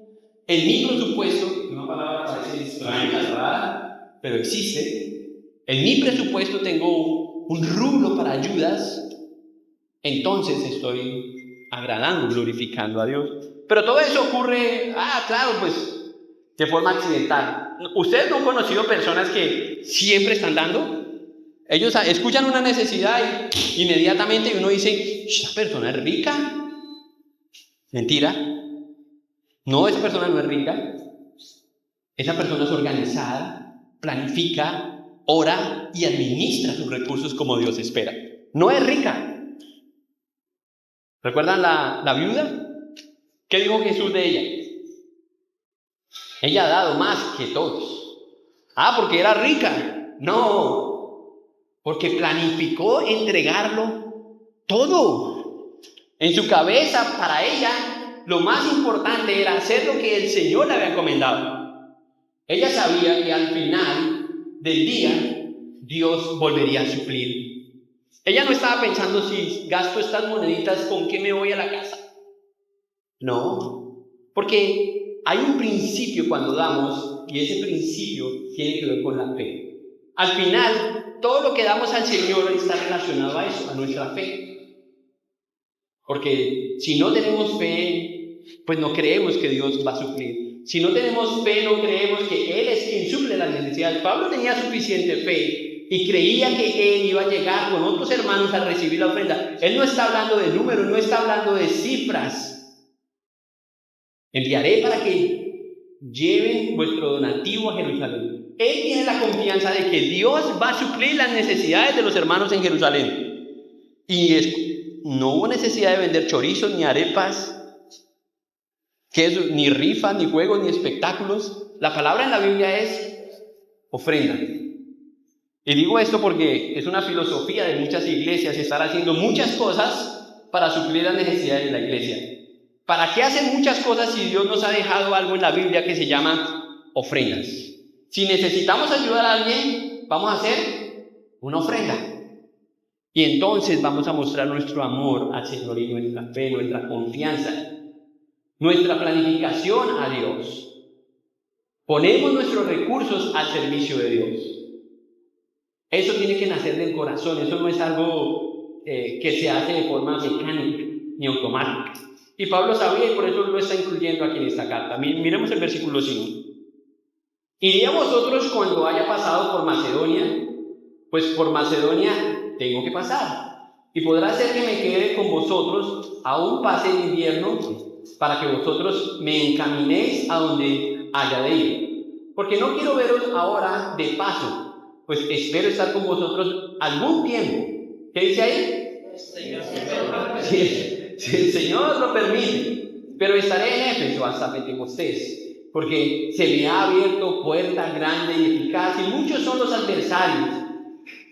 en mi presupuesto, una palabra parece extraña, rara, pero existe, en mi presupuesto tengo un rubro para ayudas, entonces estoy agradando, glorificando a Dios. Pero todo eso ocurre, claro, pues, de forma accidental. ¿Ustedes no han conocido personas que siempre están dando? Ellos escuchan una necesidad y inmediatamente uno dice, ¿esta persona es rica? Mentira. No, esa persona no es rica. Esa persona es organizada, planifica, ora y administra sus recursos como Dios espera. No es rica. ¿Recuerdan la viuda? ¿Qué dijo Jesús de ella? Ella ha dado más que todos. Porque era rica. No, porque planificó entregarlo todo. En su cabeza, para ella, lo más importante era hacer lo que el Señor le había encomendado. Ella sabía que al final del día, Dios volvería a suplir. Ella no estaba pensando, si gasto estas moneditas, ¿con qué me voy a la casa? No, porque hay un principio cuando damos, y ese principio tiene que ver con la fe. Al final, todo lo que damos al Señor está relacionado a eso, a nuestra fe. Porque si no tenemos fe, pues no creemos que Dios va a suplir. Si no tenemos fe, no creemos que Él es quien suple las necesidades. Pablo tenía suficiente fe y creía que Él iba a llegar con otros hermanos a recibir la ofrenda. Él no está hablando de números, no está hablando de cifras. Enviaré para que lleven vuestro donativo a Jerusalén. Él tiene la confianza de que Dios va a suplir las necesidades de los hermanos en Jerusalén. Y no hubo necesidad de vender chorizos, ni arepas, ni rifas, ni juegos, ni espectáculos. La palabra en la Biblia es ofrenda. Y digo esto porque es una filosofía de muchas iglesias estar haciendo muchas cosas para suplir las necesidades de la iglesia. ¿Para qué hacer muchas cosas si Dios nos ha dejado algo en la Biblia que se llama ofrendas? Si necesitamos ayudar a alguien, vamos a hacer una ofrenda. Y entonces vamos a mostrar nuestro amor al Señor y nuestra fe, nuestra confianza, nuestra planificación a Dios. Ponemos nuestros recursos al servicio de Dios. Eso tiene que nacer del corazón, eso no es algo que se hace de forma mecánica ni automática. Y Pablo sabía y por eso lo está incluyendo aquí en esta carta. Miremos el versículo 5. ¿Iré a vosotros cuando haya pasado por Macedonia? Pues por Macedonia tengo que pasar. Y podrá ser que me quede con vosotros, aún pase el invierno, para que vosotros me encaminéis a donde haya de ir. Porque no quiero veros ahora de paso, pues espero estar con vosotros algún tiempo. ¿Qué dice ahí? Si el Señor lo permite. Pero estaré en Éfeso hasta Pentecostés, porque se me ha abierto puerta grande y eficaz, y muchos son los adversarios.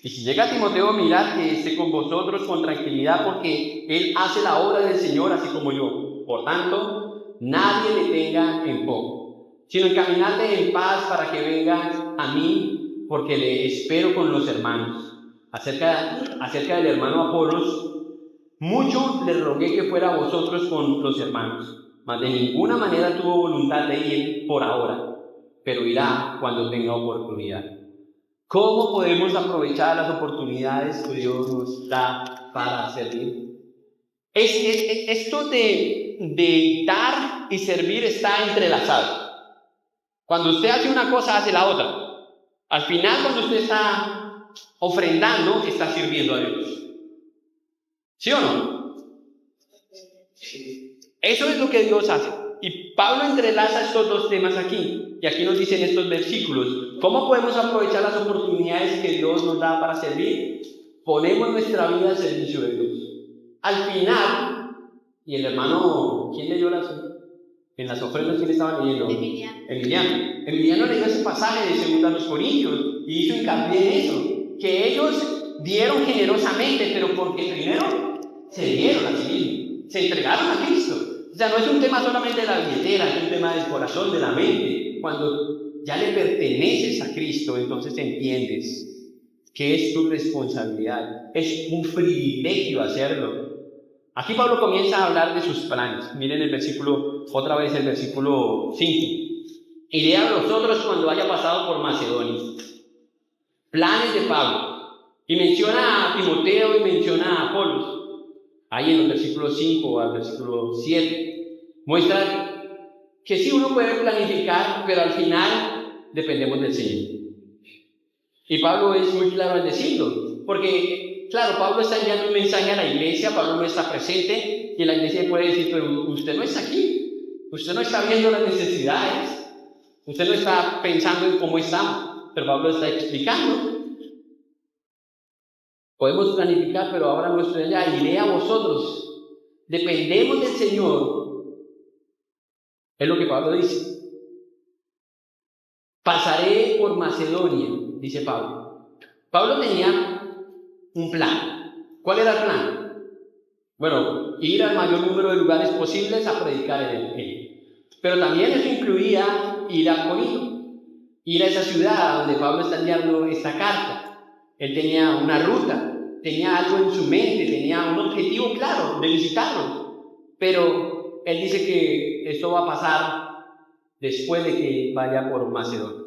Y si llega Timoteo, mirad que esté con vosotros con tranquilidad, porque él hace la obra del Señor así como yo. Por tanto, nadie le tenga en poco, sino encaminadle en paz para que venga a mí, porque le espero con los hermanos. Acerca del hermano Apolos, mucho le rogué que fuera a vosotros con los hermanos, mas de ninguna manera tuvo voluntad de ir por ahora, pero irá cuando tenga oportunidad. ¿Cómo podemos aprovechar las oportunidades que Dios nos da para servir? Esto de dar y servir está entrelazado. Cuando usted hace una cosa, hace la otra. Al final, cuando usted está ofrendando, está sirviendo a Dios. ¿Sí o no? Eso es lo que Dios hace. Y Pablo entrelaza estos dos temas aquí. Y aquí nos dicen estos versículos. ¿Cómo podemos aprovechar las oportunidades que Dios nos da para servir? Ponemos nuestra vida al servicio de Dios. Al final, y el hermano, ¿quién leyó en las ofrendas? ¿Quién estaba leyendo? Emiliano leyó ese pasaje de 2 Corintios y hizo hincapié en eso. Que ellos dieron generosamente, pero porque primero se dieron a sí mismos, se entregaron a Cristo. O sea, no es un tema solamente de la billetera, es un tema del corazón, de la mente. Cuando ya le perteneces a Cristo, entonces entiendes que es tu responsabilidad, es un privilegio hacerlo. Aquí Pablo comienza a hablar de sus planes. Miren el versículo, otra vez el versículo 5. Iré a vosotros cuando haya pasado por Macedonia. Planes de Pablo. Y menciona a Timoteo y menciona a Apolos. Ahí en los versículos 5 al versículo 7. Muestra que sí uno puede planificar, pero al final dependemos del Señor. Y Pablo es muy claro al decirlo, porque, claro, Pablo está enviando un mensaje a la iglesia, Pablo no está presente, y la iglesia puede decir, pero usted no está aquí, usted no está viendo las necesidades, usted no está pensando en cómo estamos, pero Pablo está explicando. Podemos planificar, pero ahora no estoy allá, iré a vosotros, dependemos del Señor, es lo que Pablo dice. Pasaré por Macedonia, dice Pablo. Pablo tenía un plan. ¿Cuál era el plan? Bueno, ir al mayor número de lugares posibles a predicar el Evangelio. Pero también eso incluía ir a Corinto, ir a esa ciudad donde Pablo está enviando esta carta. Él tenía una ruta, tenía algo en su mente, tenía un objetivo claro de visitarlo. Pero él dice que esto va a pasar después de que vaya por Macedonia.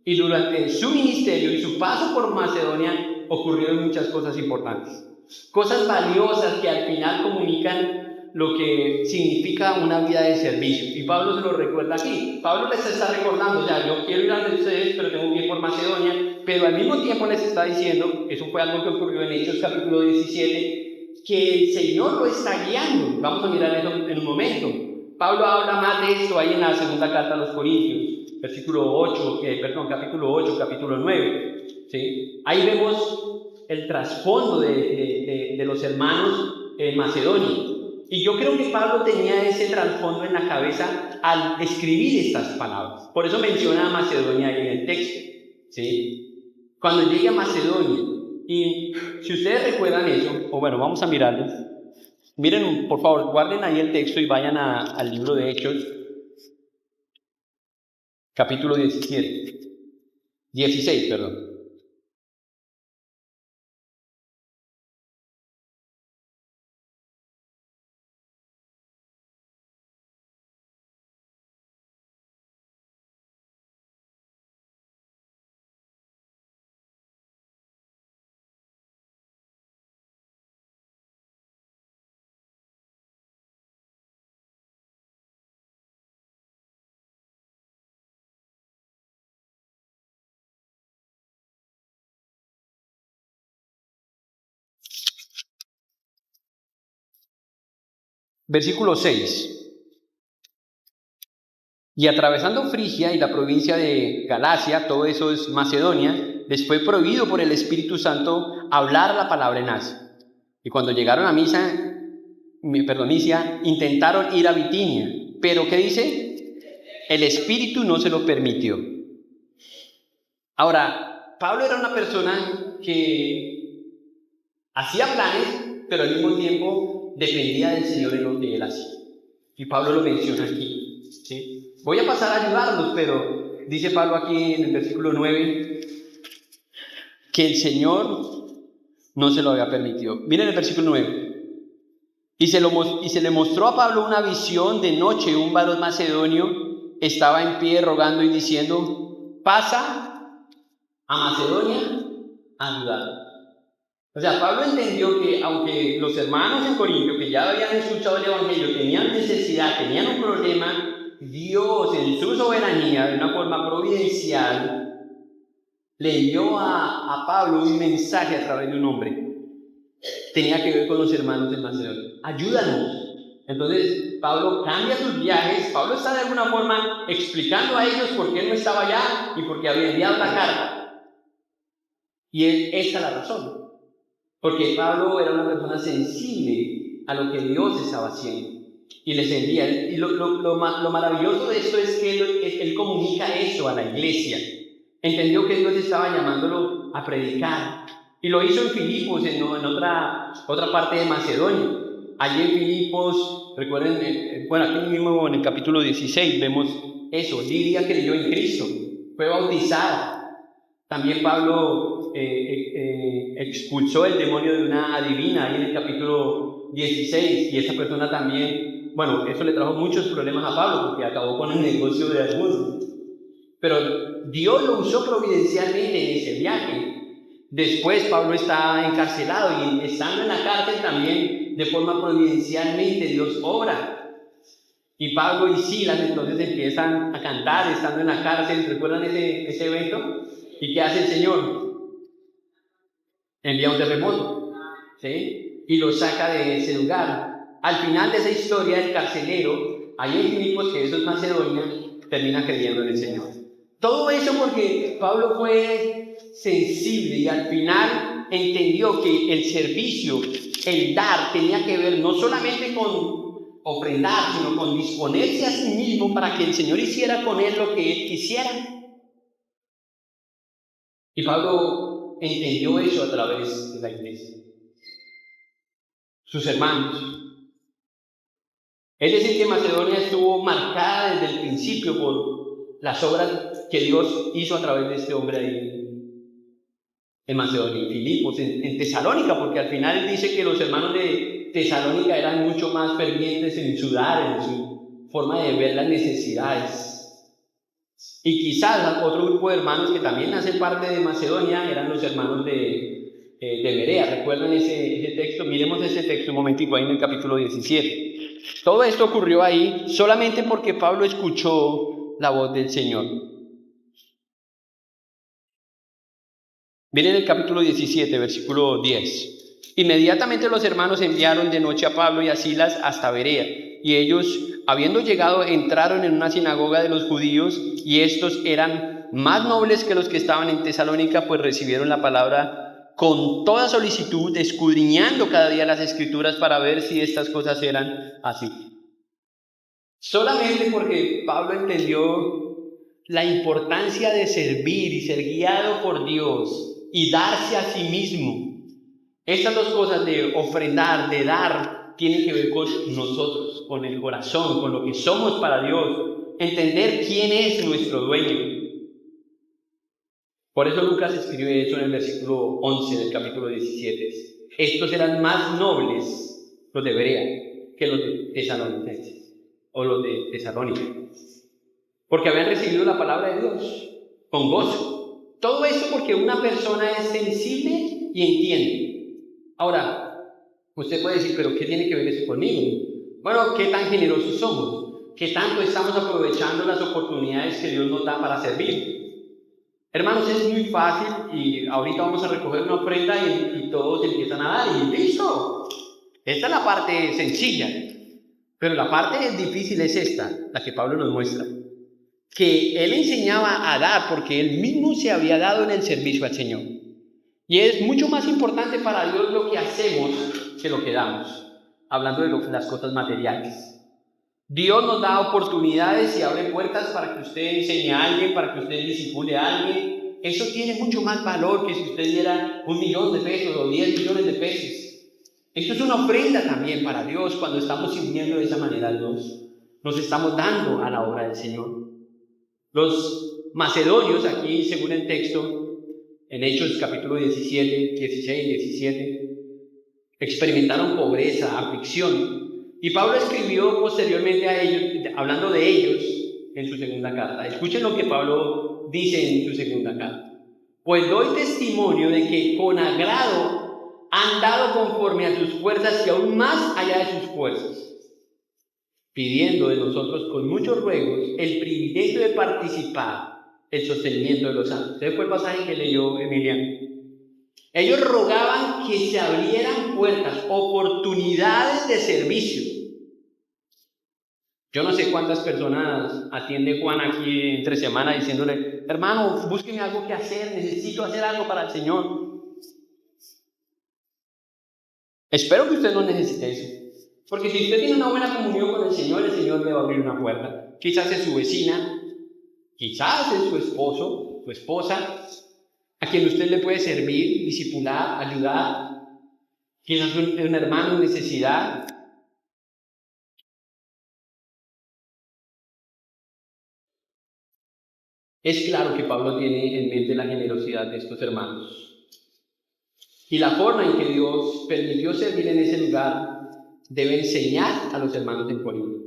Y durante su ministerio y su paso por Macedonia ocurrieron muchas cosas importantes. Cosas valiosas que al final comunican lo que significa una vida de servicio. Y Pablo se lo recuerda aquí. Pablo les está recordando, ya, yo quiero ir a ustedes, pero tengo que ir por Macedonia. Pero al mismo tiempo les está diciendo, eso fue algo que ocurrió en Hechos capítulo 17, que el Señor lo está guiando. Vamos a mirar eso en un momento. Pablo habla más de esto ahí en la segunda carta a los Corintios, capítulo 8, capítulo 9. ¿Sí? Ahí vemos el trasfondo de los hermanos en Macedonia. Y yo creo que Pablo tenía ese trasfondo en la cabeza al escribir estas palabras. Por eso menciona a Macedonia ahí en el texto. ¿Sí? Cuando llegue a Macedonia, y si ustedes recuerdan eso, o bueno, vamos a mirarlo. Miren, por favor, guarden ahí el texto y vayan al libro de Hechos, capítulo 16, perdón. Versículo 6. Y atravesando Frigia y la provincia de Galacia, todo eso es Macedonia, les fue prohibido por el Espíritu Santo hablar la palabra en Asia. Y cuando llegaron a Misia, intentaron ir a Bitinia. Pero, ¿qué dice? El Espíritu no se lo permitió. Ahora, Pablo era una persona que hacía planes, pero al mismo tiempo dependía del Señor en lo que él hacía. Y Pablo lo menciona aquí, ¿sí? Voy a pasar a ayudarlos, pero dice Pablo aquí en el versículo 9 que el Señor no se lo había permitido. Miren el versículo 9. Y se le mostró a Pablo una visión de noche. Un varón macedonio estaba en pie rogando y diciendo: pasa a Macedonia a ayudar. O sea, Pablo entendió que aunque los hermanos en Corinto, que ya habían escuchado el Evangelio, tenían necesidad, tenían un problema, Dios en su soberanía, de una forma providencial, le envió a Pablo un mensaje a través de un hombre. Tenía que ver con los hermanos de Macedonia. Ayúdanos. Entonces, Pablo cambia sus viajes. Pablo está de alguna forma explicando a ellos por qué no estaba allá y por qué había enviado la carta. Y esta es la razón. Porque Pablo era una persona sensible a lo que Dios estaba haciendo. Y les envía. Y lo maravilloso de esto es que él comunica eso a la iglesia. Entendió que Dios estaba llamándolo a predicar. Y lo hizo en Filipos, en otra parte de Macedonia. Allí en Filipos, recuerden, bueno, aquí mismo en el capítulo 16 vemos eso. Lidia creyó en Cristo, fue bautizada. También Pablo expulsó el demonio de una adivina ahí en el capítulo 16, y esa persona también, bueno, eso le trajo muchos problemas a Pablo porque acabó con el negocio de algunos. Pero Dios lo usó providencialmente en ese viaje. Después Pablo está encarcelado y estando en la cárcel también de forma providencialmente Dios obra. Y Pablo y Silas entonces empiezan a cantar estando en la cárcel. ¿Recuerdan ese evento? ¿Y qué hace el Señor? Envía un terremoto, ¿sí? Y lo saca de ese lugar. Al final de esa historia, el carcelero, ahí en Filipos, que eso es Macedonia, termina creyendo en el Señor. Todo eso porque Pablo fue sensible y al final entendió que el servicio, el dar, tenía que ver no solamente con ofrendar, sino con disponerse a sí mismo para que el Señor hiciera con él lo que él quisiera. Y Pablo entendió eso a través de la iglesia. Sus hermanos. Es decir, que Macedonia estuvo marcada desde el principio por las obras que Dios hizo a través de este hombre ahí en Macedonia, en Filipos, en Tesalónica, porque al final dice que los hermanos de Tesalónica eran mucho más fervientes en su dar, en su forma de ver las necesidades. Y quizás otro grupo de hermanos que también hacen parte de Macedonia eran los hermanos de Berea. ¿Recuerdan ese texto? Miremos ese texto un momentico ahí en el capítulo 17. Todo esto ocurrió ahí solamente porque Pablo escuchó la voz del Señor. Miren el capítulo 17, versículo 10. Inmediatamente los hermanos enviaron de noche a Pablo y a Silas hasta Berea, y ellos, habiendo llegado, entraron en una sinagoga de los judíos, y estos eran más nobles que los que estaban en Tesalónica, pues recibieron la palabra con toda solicitud, escudriñando cada día las Escrituras para ver si estas cosas eran así. Solamente porque Pablo entendió la importancia de servir y ser guiado por Dios y darse a sí mismo. Estas dos cosas de ofrendar, de dar, tienen que ver con nosotros, con el corazón, con lo que somos para Dios. Entender quién es nuestro dueño. Por eso Lucas escribe eso en el versículo 11 del capítulo 17. Estos eran más nobles, los de Berea, que los de Tesalonicenses, o los de Tesalónica, porque habían recibido la palabra de Dios con gozo. Todo eso porque una persona es sensible y entiende. Ahora, usted puede decir, ¿pero qué tiene que ver eso conmigo? Bueno, ¿qué tan generosos somos? ¿Qué tanto estamos aprovechando las oportunidades que Dios nos da para servir? Hermanos, es muy fácil y ahorita vamos a recoger una ofrenda y todos empiezan a dar y listo. Esta es la parte sencilla. Pero la parte difícil es esta, la que Pablo nos muestra. Que él enseñaba a dar porque él mismo se había dado en el servicio al Señor. Y es mucho más importante para Dios lo que hacemos que lo que damos, hablando de las cosas materiales. Dios nos da oportunidades y abre puertas para que usted enseñe a alguien, para que usted discipule a alguien. Eso tiene mucho más valor que si usted diera 1 millón de pesos o 10 millones de pesos. Esto es una ofrenda también para Dios cuando estamos sirviendo de esa manera a Dios. Nos estamos dando a la obra del Señor. Los macedonios, aquí según el texto, en Hechos capítulo 17, 16, 17, experimentaron pobreza, aflicción. Y Pablo escribió posteriormente a ellos, hablando de ellos, en su segunda carta. Escuchen lo que Pablo dice en su segunda carta. Pues doy testimonio de que con agrado han dado conforme a sus fuerzas y aún más allá de sus fuerzas, pidiendo de nosotros con muchos ruegos el privilegio de participar el sostenimiento de los santos. Ese fue el pasaje que leyó Emiliano. Ellos rogaban que se abrieran puertas, oportunidades de servicio. Yo no sé cuántas personas atiende Juan aquí entre semana diciéndole, hermano, búsqueme algo que hacer, necesito hacer algo para el Señor. Espero que usted no necesite eso. Porque si usted tiene una buena comunión con el Señor le va a abrir una puerta. Quizás es su vecina, quizás es su esposo, su esposa, a quien usted le puede servir, discipular, ayudar. Quizás un hermano en necesidad. Es claro que Pablo tiene en mente la generosidad de estos hermanos. Y la forma en que Dios permitió servir en ese lugar debe enseñar a los hermanos en Corinto.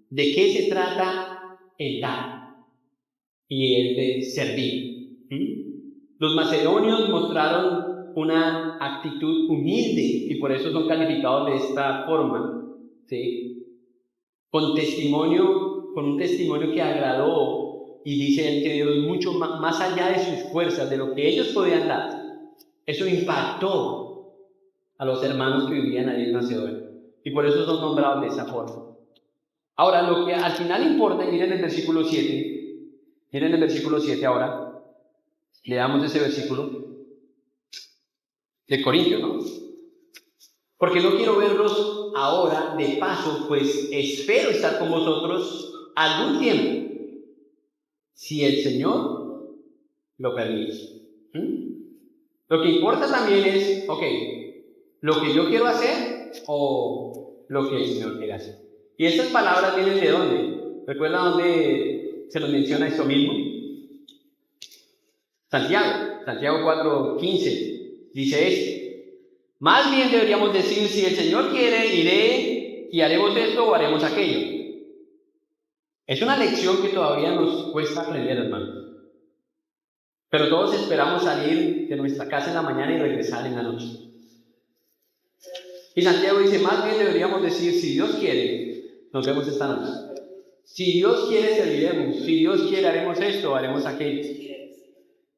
¿De qué se trata el dar y el de servir? Los macedonios mostraron una actitud humilde y por eso son calificados de esta forma, ¿sí? Con un testimonio que agradó, y dice él que Dios mucho más allá de sus fuerzas, de lo que ellos podían dar. Eso impactó a los hermanos que vivían ahí en Macedonia y por eso son nombrados de esa forma. Ahora, lo que al final importa, y miren el versículo 7 ahora, leamos ese versículo de Corintios, ¿no? Porque no quiero verlos ahora de paso, pues espero estar con vosotros algún tiempo, si el Señor lo permite. Lo que importa también es, lo que yo quiero hacer o lo que el Señor quiere hacer. Y estas palabras vienen de dónde. ¿Recuerdan dónde se nos menciona esto mismo? Santiago 4:15 dice esto. Más bien deberíamos decir, si el Señor quiere, iré y haremos esto o haremos aquello. Es una lección que todavía nos cuesta aprender, hermanos. Pero todos esperamos salir de nuestra casa en la mañana y regresar en la noche. Y Santiago dice, más bien deberíamos decir, si Dios quiere, nos vemos esta noche. Si Dios quiere, serviremos. Si Dios quiere, haremos esto o haremos aquello.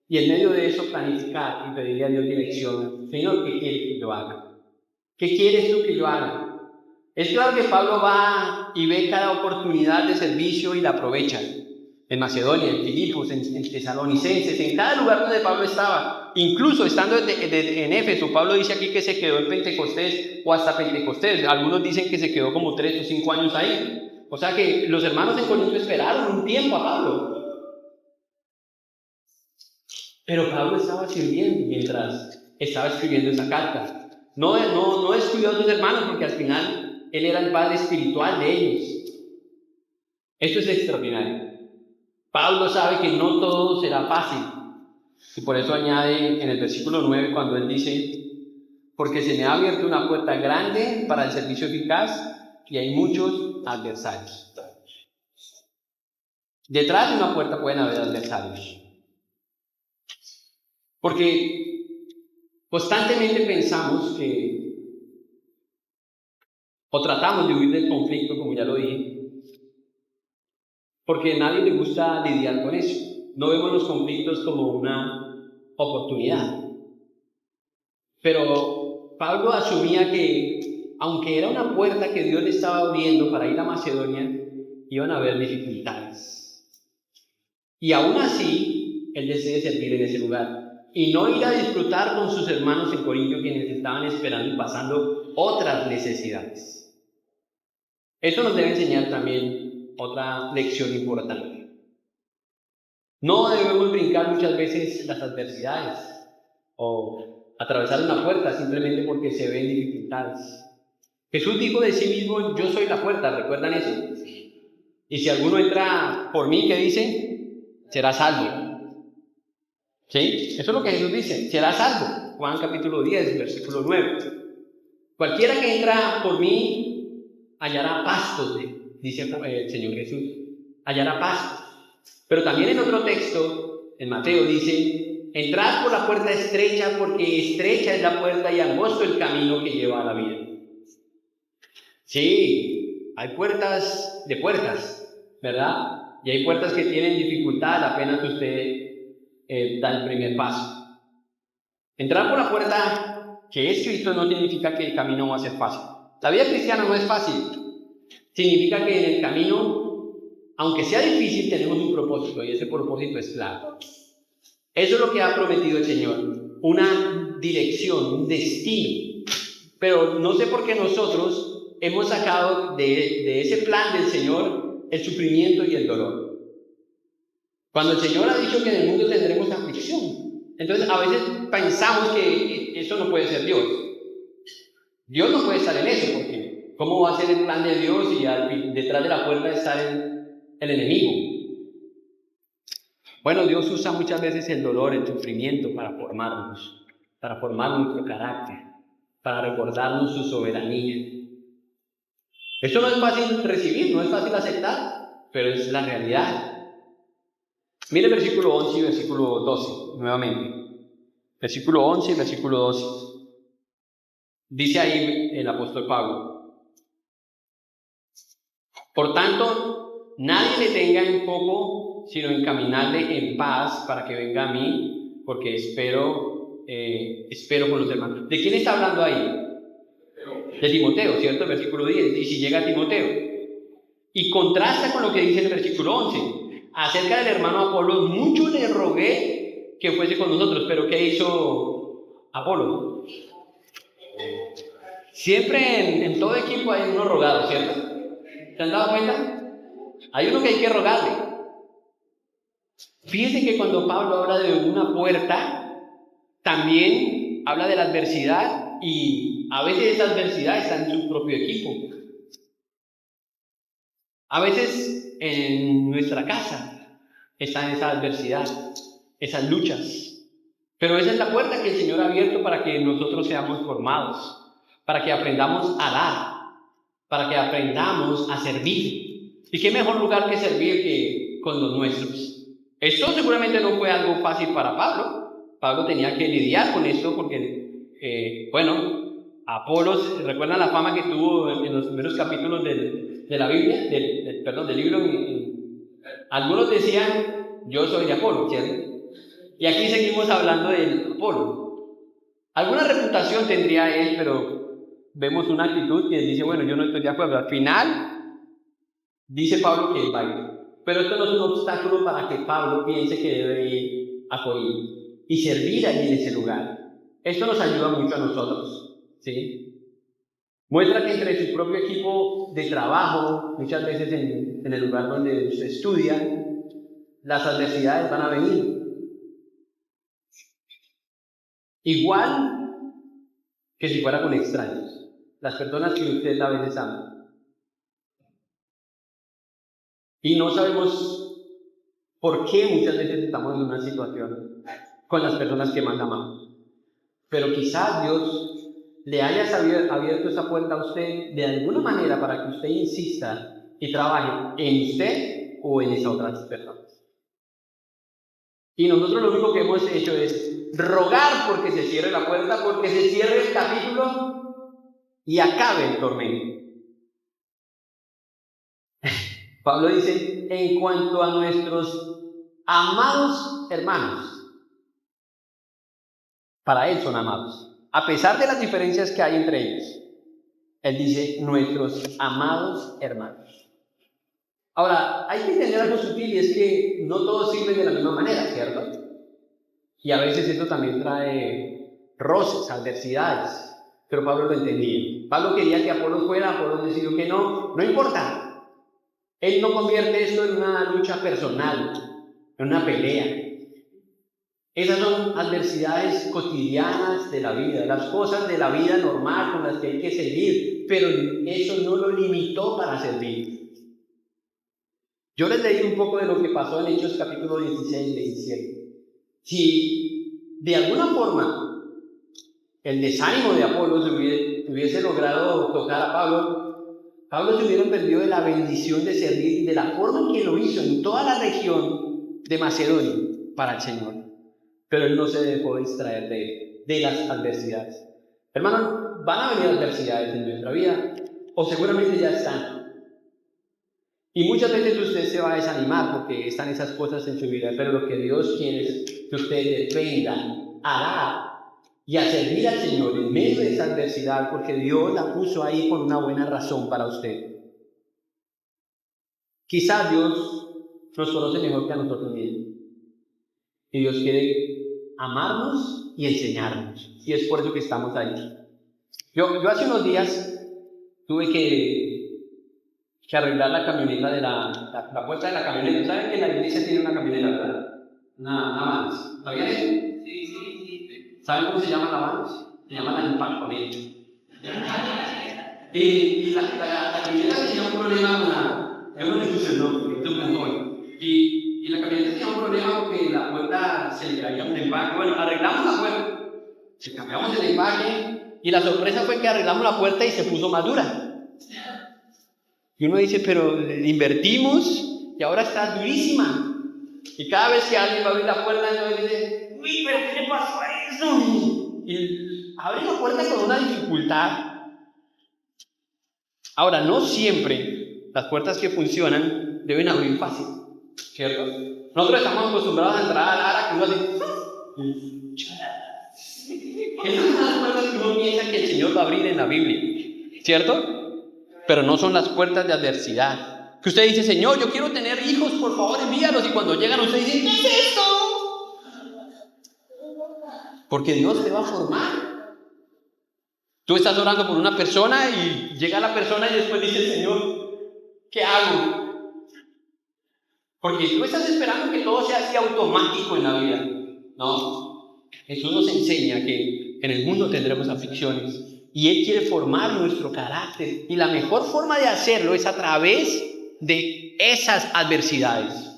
Y en medio de eso planificar y pedirle a Dios dirección. Señor, ¿qué quieres que yo haga? ¿Qué quieres tú que yo haga? Es claro que Pablo va y ve cada oportunidad de servicio y la aprovecha. En Macedonia, en Filipos, en Tesalonicenses, en cada lugar donde Pablo estaba. Incluso estando en Éfeso, Pablo dice aquí que se quedó en Pentecostés o hasta Pentecostés. Algunos dicen que se quedó como 3 o 5 años ahí. O sea que los hermanos en Corinto esperaron un tiempo a Pablo. Pero Pablo estaba sirviendo mientras estaba escribiendo esa carta. No descuidó a sus hermanos porque al final él era el padre espiritual de ellos. Esto es extraordinario. Pablo sabe que no todo será fácil. Y por eso añade en el versículo 9 cuando él dice, porque se me ha abierto una puerta grande para el servicio eficaz y hay muchos adversarios. Detrás de una puerta pueden haber adversarios. Porque constantemente pensamos que, o tratamos de huir del conflicto, como ya lo dije, porque a nadie le gusta lidiar con eso. No vemos los conflictos como una oportunidad. Pero Pablo asumía que aunque era una puerta que Dios le estaba abriendo para ir a Macedonia, iban a haber dificultades. Y aún así, él decide servir en ese lugar y no ir a disfrutar con sus hermanos en Corinto, quienes estaban esperando y pasando otras necesidades. Esto nos debe enseñar también otra lección importante. No debemos brincar muchas veces las adversidades o atravesar una puerta simplemente porque se ven dificultades. Jesús dijo de sí mismo: yo soy la puerta, ¿recuerdan eso? Y si alguno entra por mí, ¿qué dice? Será salvo. ¿Sí? Eso es lo que Jesús dice, será salvo. Juan capítulo 10, versículo 9. Cualquiera que entra por mí hallará pastos, dice el Señor Jesús. Hallará pastos. Pero también en otro texto, en Mateo, dice: entrad por la puerta estrecha, porque estrecha es la puerta y angosto el camino que lleva a la vida. Sí, hay puertas de puertas, ¿verdad? Y hay puertas que tienen dificultad apenas usted da el primer paso. Entrar por la puerta que es Cristo no significa que el camino va a ser fácil. La vida cristiana no es fácil. Significa que en el camino, aunque sea difícil, tenemos un propósito, y ese propósito es claro. Eso es lo que ha prometido el Señor, una dirección, un destino. Pero no sé por qué nosotros hemos sacado de ese plan del Señor el sufrimiento y el dolor. Cuando el Señor ha dicho que en el mundo tendremos aflicción, entonces a veces pensamos que eso no puede ser Dios. Dios no puede estar en eso, porque ¿cómo va a ser el plan de Dios y detrás de la puerta está el enemigo? Bueno, Dios usa muchas veces el dolor, el sufrimiento para formarnos, para formar nuestro carácter, para recordarnos su soberanía. Esto no es fácil recibir, no es fácil aceptar, pero es la realidad. Mire el versículo 11 y versículo 12, nuevamente. Versículo 11 y versículo 12. Dice ahí el apóstol Pablo: por tanto, nadie le tenga en poco, sino encaminarle en paz para que venga a mí, porque espero con los hermanos. ¿De quién está hablando ahí? De Timoteo, ¿cierto? El versículo 10. Y si llega Timoteo. Y contrasta con lo que dice el versículo 11. Acerca del hermano Apolo, mucho le rogué que fuese con nosotros, pero ¿qué hizo Apolo? Siempre en todo equipo hay uno rogado, ¿cierto? ¿Se han dado cuenta? Hay uno que hay que rogarle. Fíjense que cuando Pablo habla de una puerta, también habla de la adversidad, y a veces esa adversidad está en su propio equipo. A veces en nuestra casa está esa adversidad, esas luchas. Pero esa es la puerta que el Señor ha abierto para que nosotros seamos formados, para que aprendamos a dar, para que aprendamos a servir. ¿Y qué mejor lugar que servir que con los nuestros? Esto seguramente no fue algo fácil para Pablo. Pablo tenía que lidiar con esto porque, Apolos, ¿recuerdan la fama que tuvo en los primeros capítulos de la Biblia, del libro? Algunos decían: yo soy de Apolo, ¿cierto? Y aquí seguimos hablando de Apolo. Alguna reputación tendría él, pero vemos una actitud que dice: bueno, yo no estoy de acuerdo. Al final, dice Pablo que va a ir. Pero esto no es un obstáculo para que Pablo piense que debe ir a Corinto y servir allí en ese lugar. Esto nos ayuda mucho a nosotros, ¿sí? Muestra que entre su propio equipo de trabajo, muchas veces en el lugar donde se estudia, las adversidades van a venir. Igual que si fuera con extraños, las personas que usted a veces ama. Y no sabemos por qué muchas veces estamos en una situación con las personas que más amamos. Pero quizás Dios le haya abierto esa puerta a usted de alguna manera para que usted insista y trabaje en usted o en esas otras personas. Y nosotros lo único que hemos hecho es rogar porque se cierre la puerta, porque se cierre el capítulo y acabe el tormento. Pablo dice: en cuanto a nuestros amados hermanos, para él son amados, a pesar de las diferencias que hay entre ellos. Él dice, nuestros amados hermanos. Ahora, hay que entender algo sutil y es que no todos sirven de la misma manera, ¿cierto? Y a veces esto también trae roces, adversidades. Pero Pablo lo entendía. Pablo quería que Apolos fuera, Apolos decidió que no, no importa. Él no convierte esto en una lucha personal, en una pelea. Esas son adversidades cotidianas de la vida, las cosas de la vida normal con las que hay que seguir, pero eso no lo limitó para servir. Yo les leí un poco de lo que pasó en Hechos capítulo 16 y 17. Si de alguna forma el desánimo de Apolos hubiese logrado tocar a Pablo se hubiera perdido de la bendición de servir de la forma en que lo hizo en toda la región de Macedonia para el Señor. Pero él no se dejó distraer de las adversidades. Hermanos, van a venir adversidades en nuestra vida, o seguramente ya están. Y muchas veces usted se va a desanimar porque están esas cosas en su vida, pero lo que Dios quiere es que ustedes vengan a dar y a servir al Señor en medio de esa adversidad, porque Dios la puso ahí por una buena razón para usted. Quizás Dios nos conoce mejor que a nosotros mismos. Y Dios quiere amarnos y enseñarnos. Y es por eso que estamos ahí. Yo hace unos días tuve que arreglar la camioneta de la puerta de la camioneta. ¿Saben que la iglesia tiene una camioneta, verdad? Una Vans. ¿Sabían eso? Sí. ¿Saben cómo se llama la Vans? Se llama la Impactamente. Y la camioneta tenía un problema con la... Yo no le puse el nombre, porque estoy muy y la camioneta tenía un problema porque la puerta se le caía un empaque. Bueno, arreglamos la puerta, cambiamos el empaque y la sorpresa fue que arreglamos la puerta y se puso más dura. Y uno dice, pero invertimos y ahora está durísima. Y cada vez que alguien va a abrir la puerta, uno dice, uy, pero ¿qué le pasó a eso? Y abre la puerta con una dificultad. Ahora, no siempre las puertas que funcionan deben abrir fácil, ¿cierto? Nosotros estamos acostumbrados a entrar al ara que uno hace... Esas son las puertas que uno piensa que el Señor va a abrir en la Biblia, ¿cierto? Pero no son las puertas de adversidad. Que usted dice, Señor, yo quiero tener hijos, por favor envíalos. Y cuando llegan usted dice, ¿qué es esto? Porque Dios te va a formar. Tú estás orando por una persona y llega la persona y después dice, Señor, ¿qué hago? Porque tú estás esperando que todo sea así automático en la vida. No. Jesús nos enseña que en el mundo tendremos aflicciones y Él quiere formar nuestro carácter. Y la mejor forma de hacerlo es a través de esas adversidades.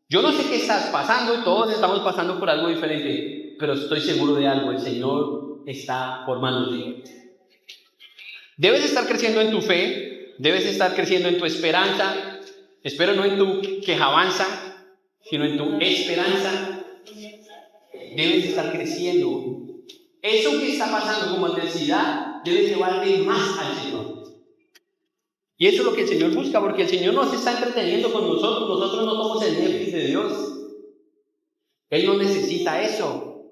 Yo no sé qué estás pasando, todos estamos pasando por algo diferente, pero estoy seguro de algo, el Señor está formándote. Debes estar creciendo en tu fe, debes estar creciendo en tu esperanza, espero no en tu quejabanza, sino en tu esperanza. Debes estar creciendo. Eso que está pasando como adversidad debe llevarte más al Señor. Y eso es lo que el Señor busca, porque el Señor no se está entreteniendo con nosotros, nosotros no somos el Netflix de Dios. Él no necesita eso.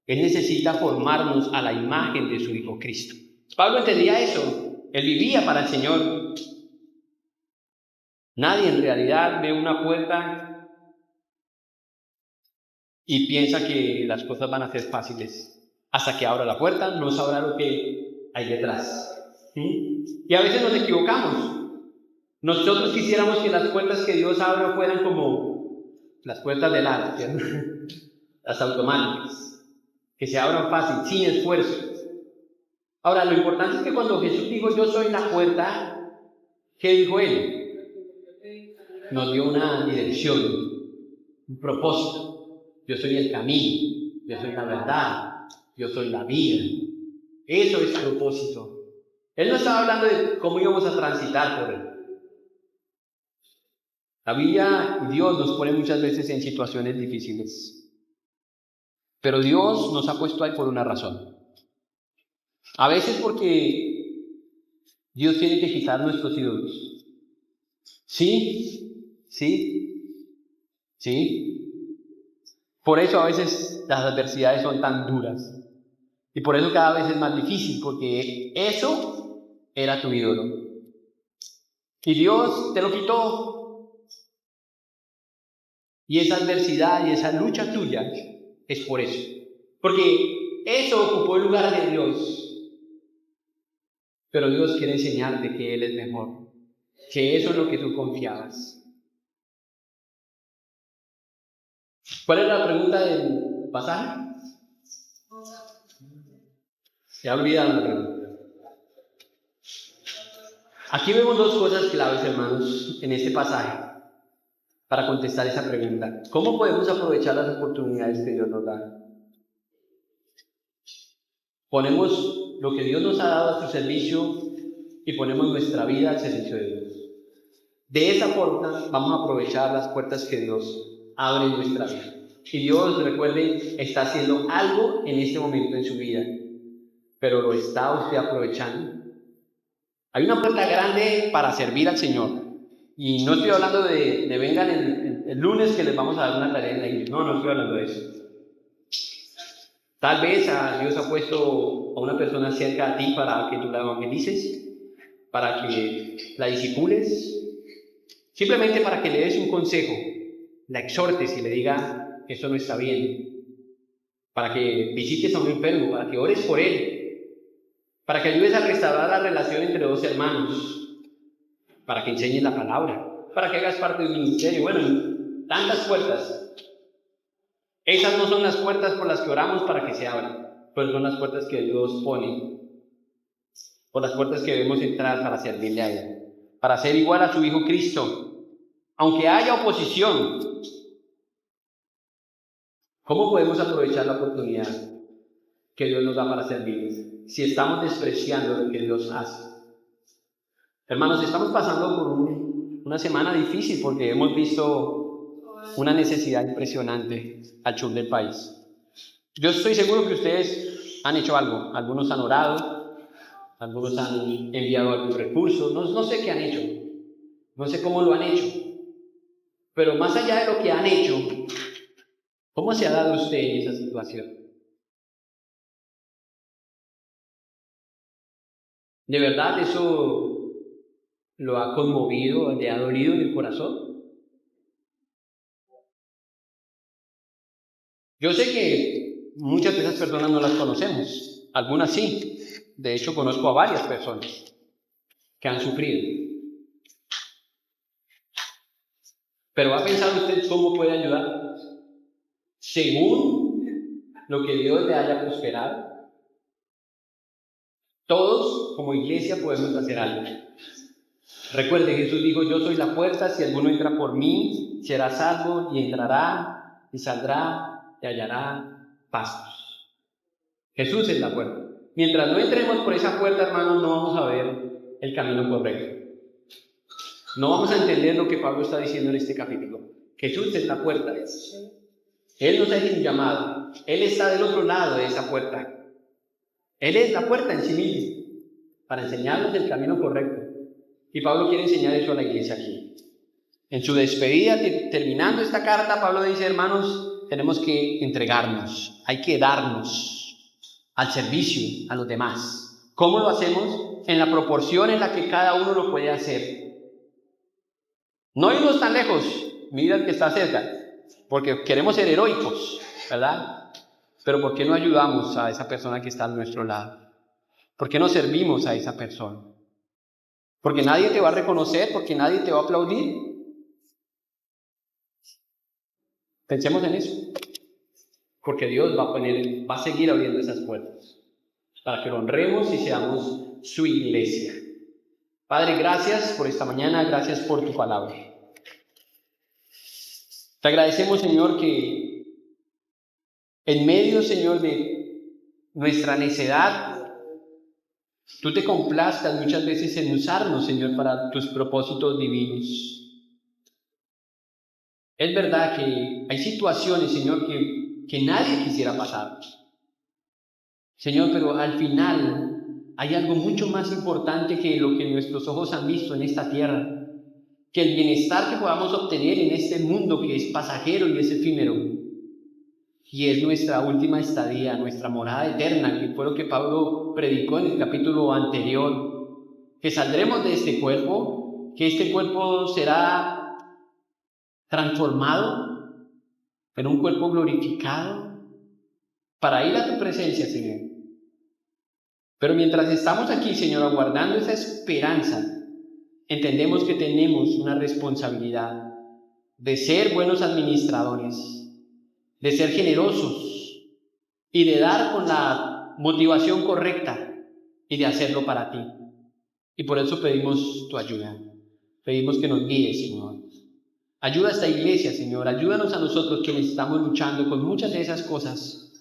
Él necesita formarnos a la imagen de su Hijo Cristo. Pablo entendía eso. Él vivía para el Señor. Nadie en realidad ve una puerta y piensa que las cosas van a ser fáciles. Hasta que abra la puerta, no sabrá lo que hay detrás. ¿Sí? Y a veces nos equivocamos. Nosotros quisiéramos que las puertas que Dios abra fueran como las puertas del ar, ¿cierto? Las automáticas, que se abran fácil, sin esfuerzo. Ahora, lo importante es que cuando Jesús dijo, yo soy la puerta, ¿qué dijo Él? Nos dio una dirección, un propósito. Yo soy el camino, yo soy la verdad, yo soy la vida. Eso es propósito. Él no estaba hablando de cómo íbamos a transitar por Él. La Biblia y Dios nos pone muchas veces en situaciones difíciles. Pero Dios nos ha puesto ahí por una razón. A veces porque Dios tiene que quitar nuestros ídolos. Sí. Por eso a veces las adversidades son tan duras. Y por eso cada vez es más difícil, porque eso era tu ídolo. Y Dios te lo quitó. Y esa adversidad y esa lucha tuya es por eso. Porque eso ocupó el lugar de Dios. Pero Dios quiere enseñarte que Él es mejor. Que eso es lo que tú confiabas. ¿Cuál es la pregunta del pasaje? Se ha olvidado la pregunta. Aquí vemos dos cosas claves, hermanos, en este pasaje para contestar esa pregunta. ¿Cómo podemos aprovechar las oportunidades que Dios nos da? Ponemos lo que Dios nos ha dado a su servicio y ponemos nuestra vida al servicio de Dios. De esa forma vamos a aprovechar las puertas que Dios abre en nuestra vida. Y Dios, recuerden, está haciendo algo en este momento en su vida, pero ¿lo está usted aprovechando? Hay una puerta grande para servir al Señor. Y no estoy hablando de vengan el lunes que les vamos a dar una tarea en la iglesia. No estoy hablando de eso. Tal vez Dios ha puesto a una persona cerca a ti para que tú la evangelices, para que la discipules, simplemente para que le des un consejo, la exhortes y le diga que eso no está bien, para que visites a un enfermo, para que ores por él, para que ayudes a restaurar la relación entre dos hermanos, para que enseñes la palabra, para que hagas parte de un ministerio. Bueno, tantas puertas. Esas no son las puertas por las que oramos para que se abran, pero son las puertas que Dios pone, por las puertas que debemos entrar para servirle a Él, para ser igual a su Hijo Cristo. Aunque haya oposición, ¿cómo podemos aprovechar la oportunidad que Dios nos da para servirle si estamos despreciando lo que Dios hace? Hermanos, estamos pasando por una semana difícil porque hemos visto una necesidad impresionante al sur del país. Yo estoy seguro que ustedes han hecho algo. Algunos han orado, algunos han enviado algún recurso. No sé qué han hecho, no sé cómo lo han hecho. Pero más allá de lo que han hecho, ¿cómo se ha dado usted en esa situación? ¿De verdad eso lo ha conmovido, le ha dolido en el corazón? Yo sé que muchas de esas personas no las conocemos, algunas sí. De hecho, conozco a varias personas que han sufrido. Pero ¿ha pensado usted cómo puede ayudar? Según lo que Dios le haya prosperado. Todos, como iglesia, podemos hacer algo. Recuerde, Jesús dijo, yo soy la puerta, si alguno entra por mí, será salvo y entrará y saldrá y hallará pastos. Jesús es la puerta. Mientras no entremos por esa puerta, hermanos, no vamos a ver el camino correcto. No vamos a entender lo que Pablo está diciendo en este capítulo. Jesús es la puerta. Él nos ha hecho un llamado. Él está del otro lado de esa puerta. Él es la puerta en sí mismo, para enseñarnos el camino correcto. Y Pablo quiere enseñar eso a la iglesia aquí. En su despedida, terminando esta carta, Pablo dice, hermanos, tenemos que entregarnos, hay que darnos al servicio a los demás. ¿Cómo lo hacemos? En la proporción en la que cada uno lo puede hacer. No irnos tan lejos, mira el que está cerca, porque queremos ser heroicos, ¿verdad? Pero ¿por qué no ayudamos a esa persona que está a nuestro lado? ¿Por qué no servimos a esa persona? Porque nadie te va a reconocer, porque nadie te va a aplaudir. Pensemos en eso. Porque Dios va a seguir abriendo esas puertas para que lo honremos y seamos su iglesia. Padre, gracias por esta mañana, gracias por tu palabra. Te agradecemos, Señor, que en medio, Señor, de nuestra necedad, tú te complazcas muchas veces en usarnos, Señor, para tus propósitos divinos. Es verdad que hay situaciones, Señor, que nadie quisiera pasar. Señor, pero al final hay algo mucho más importante que lo que nuestros ojos han visto en esta tierra, que el bienestar que podamos obtener en este mundo que es pasajero y es efímero, y es nuestra última estadía, nuestra morada eterna, que fue lo que Pablo predicó en el capítulo anterior. que saldremos de este cuerpo, que este cuerpo será transformado en un cuerpo glorificado para ir a tu presencia, Señor. Pero mientras estamos aquí, Señor, aguardando esa esperanza, entendemos que tenemos una responsabilidad de ser buenos administradores, de ser generosos y de dar con la motivación correcta y de hacerlo para ti. Y por eso pedimos tu ayuda. Pedimos que nos guíes, Señor. Ayuda a esta iglesia, Señor. Ayúdanos a nosotros quienes estamos luchando con muchas de esas cosas.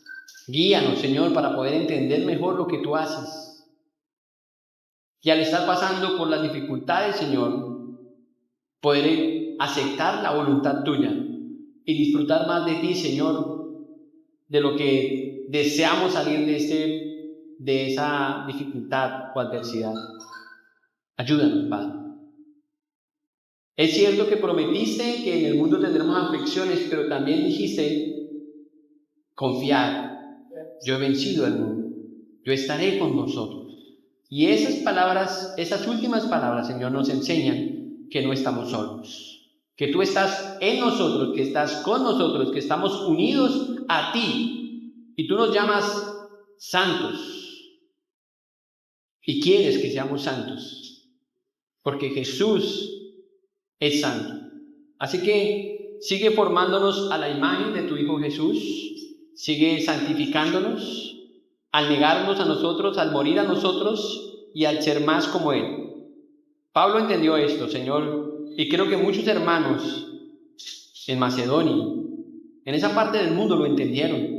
Guíanos, Señor, para poder entender mejor lo que tú haces. Y al estar pasando por las dificultades, Señor, poder aceptar la voluntad tuya y disfrutar más de ti, Señor, de lo que deseamos salir de esa dificultad o adversidad. Ayúdanos, Padre. Es cierto que prometiste que en el mundo tendremos aflicciones, pero también dijiste, confiad, yo he vencido al mundo, yo estaré con vosotros. Y esas palabras, esas últimas palabras, Señor, nos enseñan que no estamos solos, que tú estás en nosotros, que estás con nosotros, que estamos unidos a ti, y tú nos llamas santos, y quieres que seamos santos, porque Jesús es santo. Así que sigue formándonos a la imagen de tu Hijo Jesús, sigue santificándonos, al negarnos a nosotros, al morir a nosotros y al ser más como Él. Pablo entendió esto, Señor, y creo que muchos hermanos en Macedonia, en esa parte del mundo lo entendieron,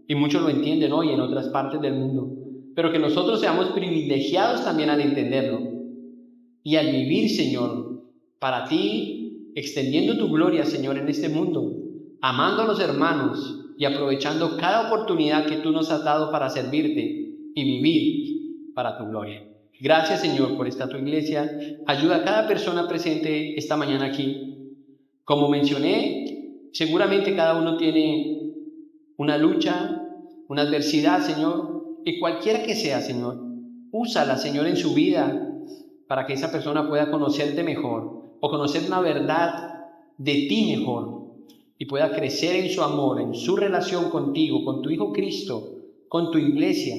y muchos lo entienden hoy en otras partes del mundo, pero que nosotros seamos privilegiados también al entenderlo y al vivir, Señor, para ti, extendiendo tu gloria, Señor, en este mundo, amando a los hermanos y aprovechando cada oportunidad que tú nos has dado para servirte y vivir para tu gloria. Gracias, Señor, por esta tu iglesia. Ayuda a cada persona presente esta mañana aquí. Como mencioné, seguramente cada uno tiene una lucha, una adversidad, Señor, y cualquiera que sea, Señor, úsala, Señor, en su vida para que esa persona pueda conocerte mejor o conocer una verdad de ti mejor y pueda crecer en su amor, en su relación contigo, con tu Hijo Cristo, con tu iglesia.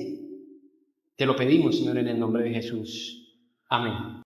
Te lo pedimos, Señor, en el nombre de Jesús. Amén.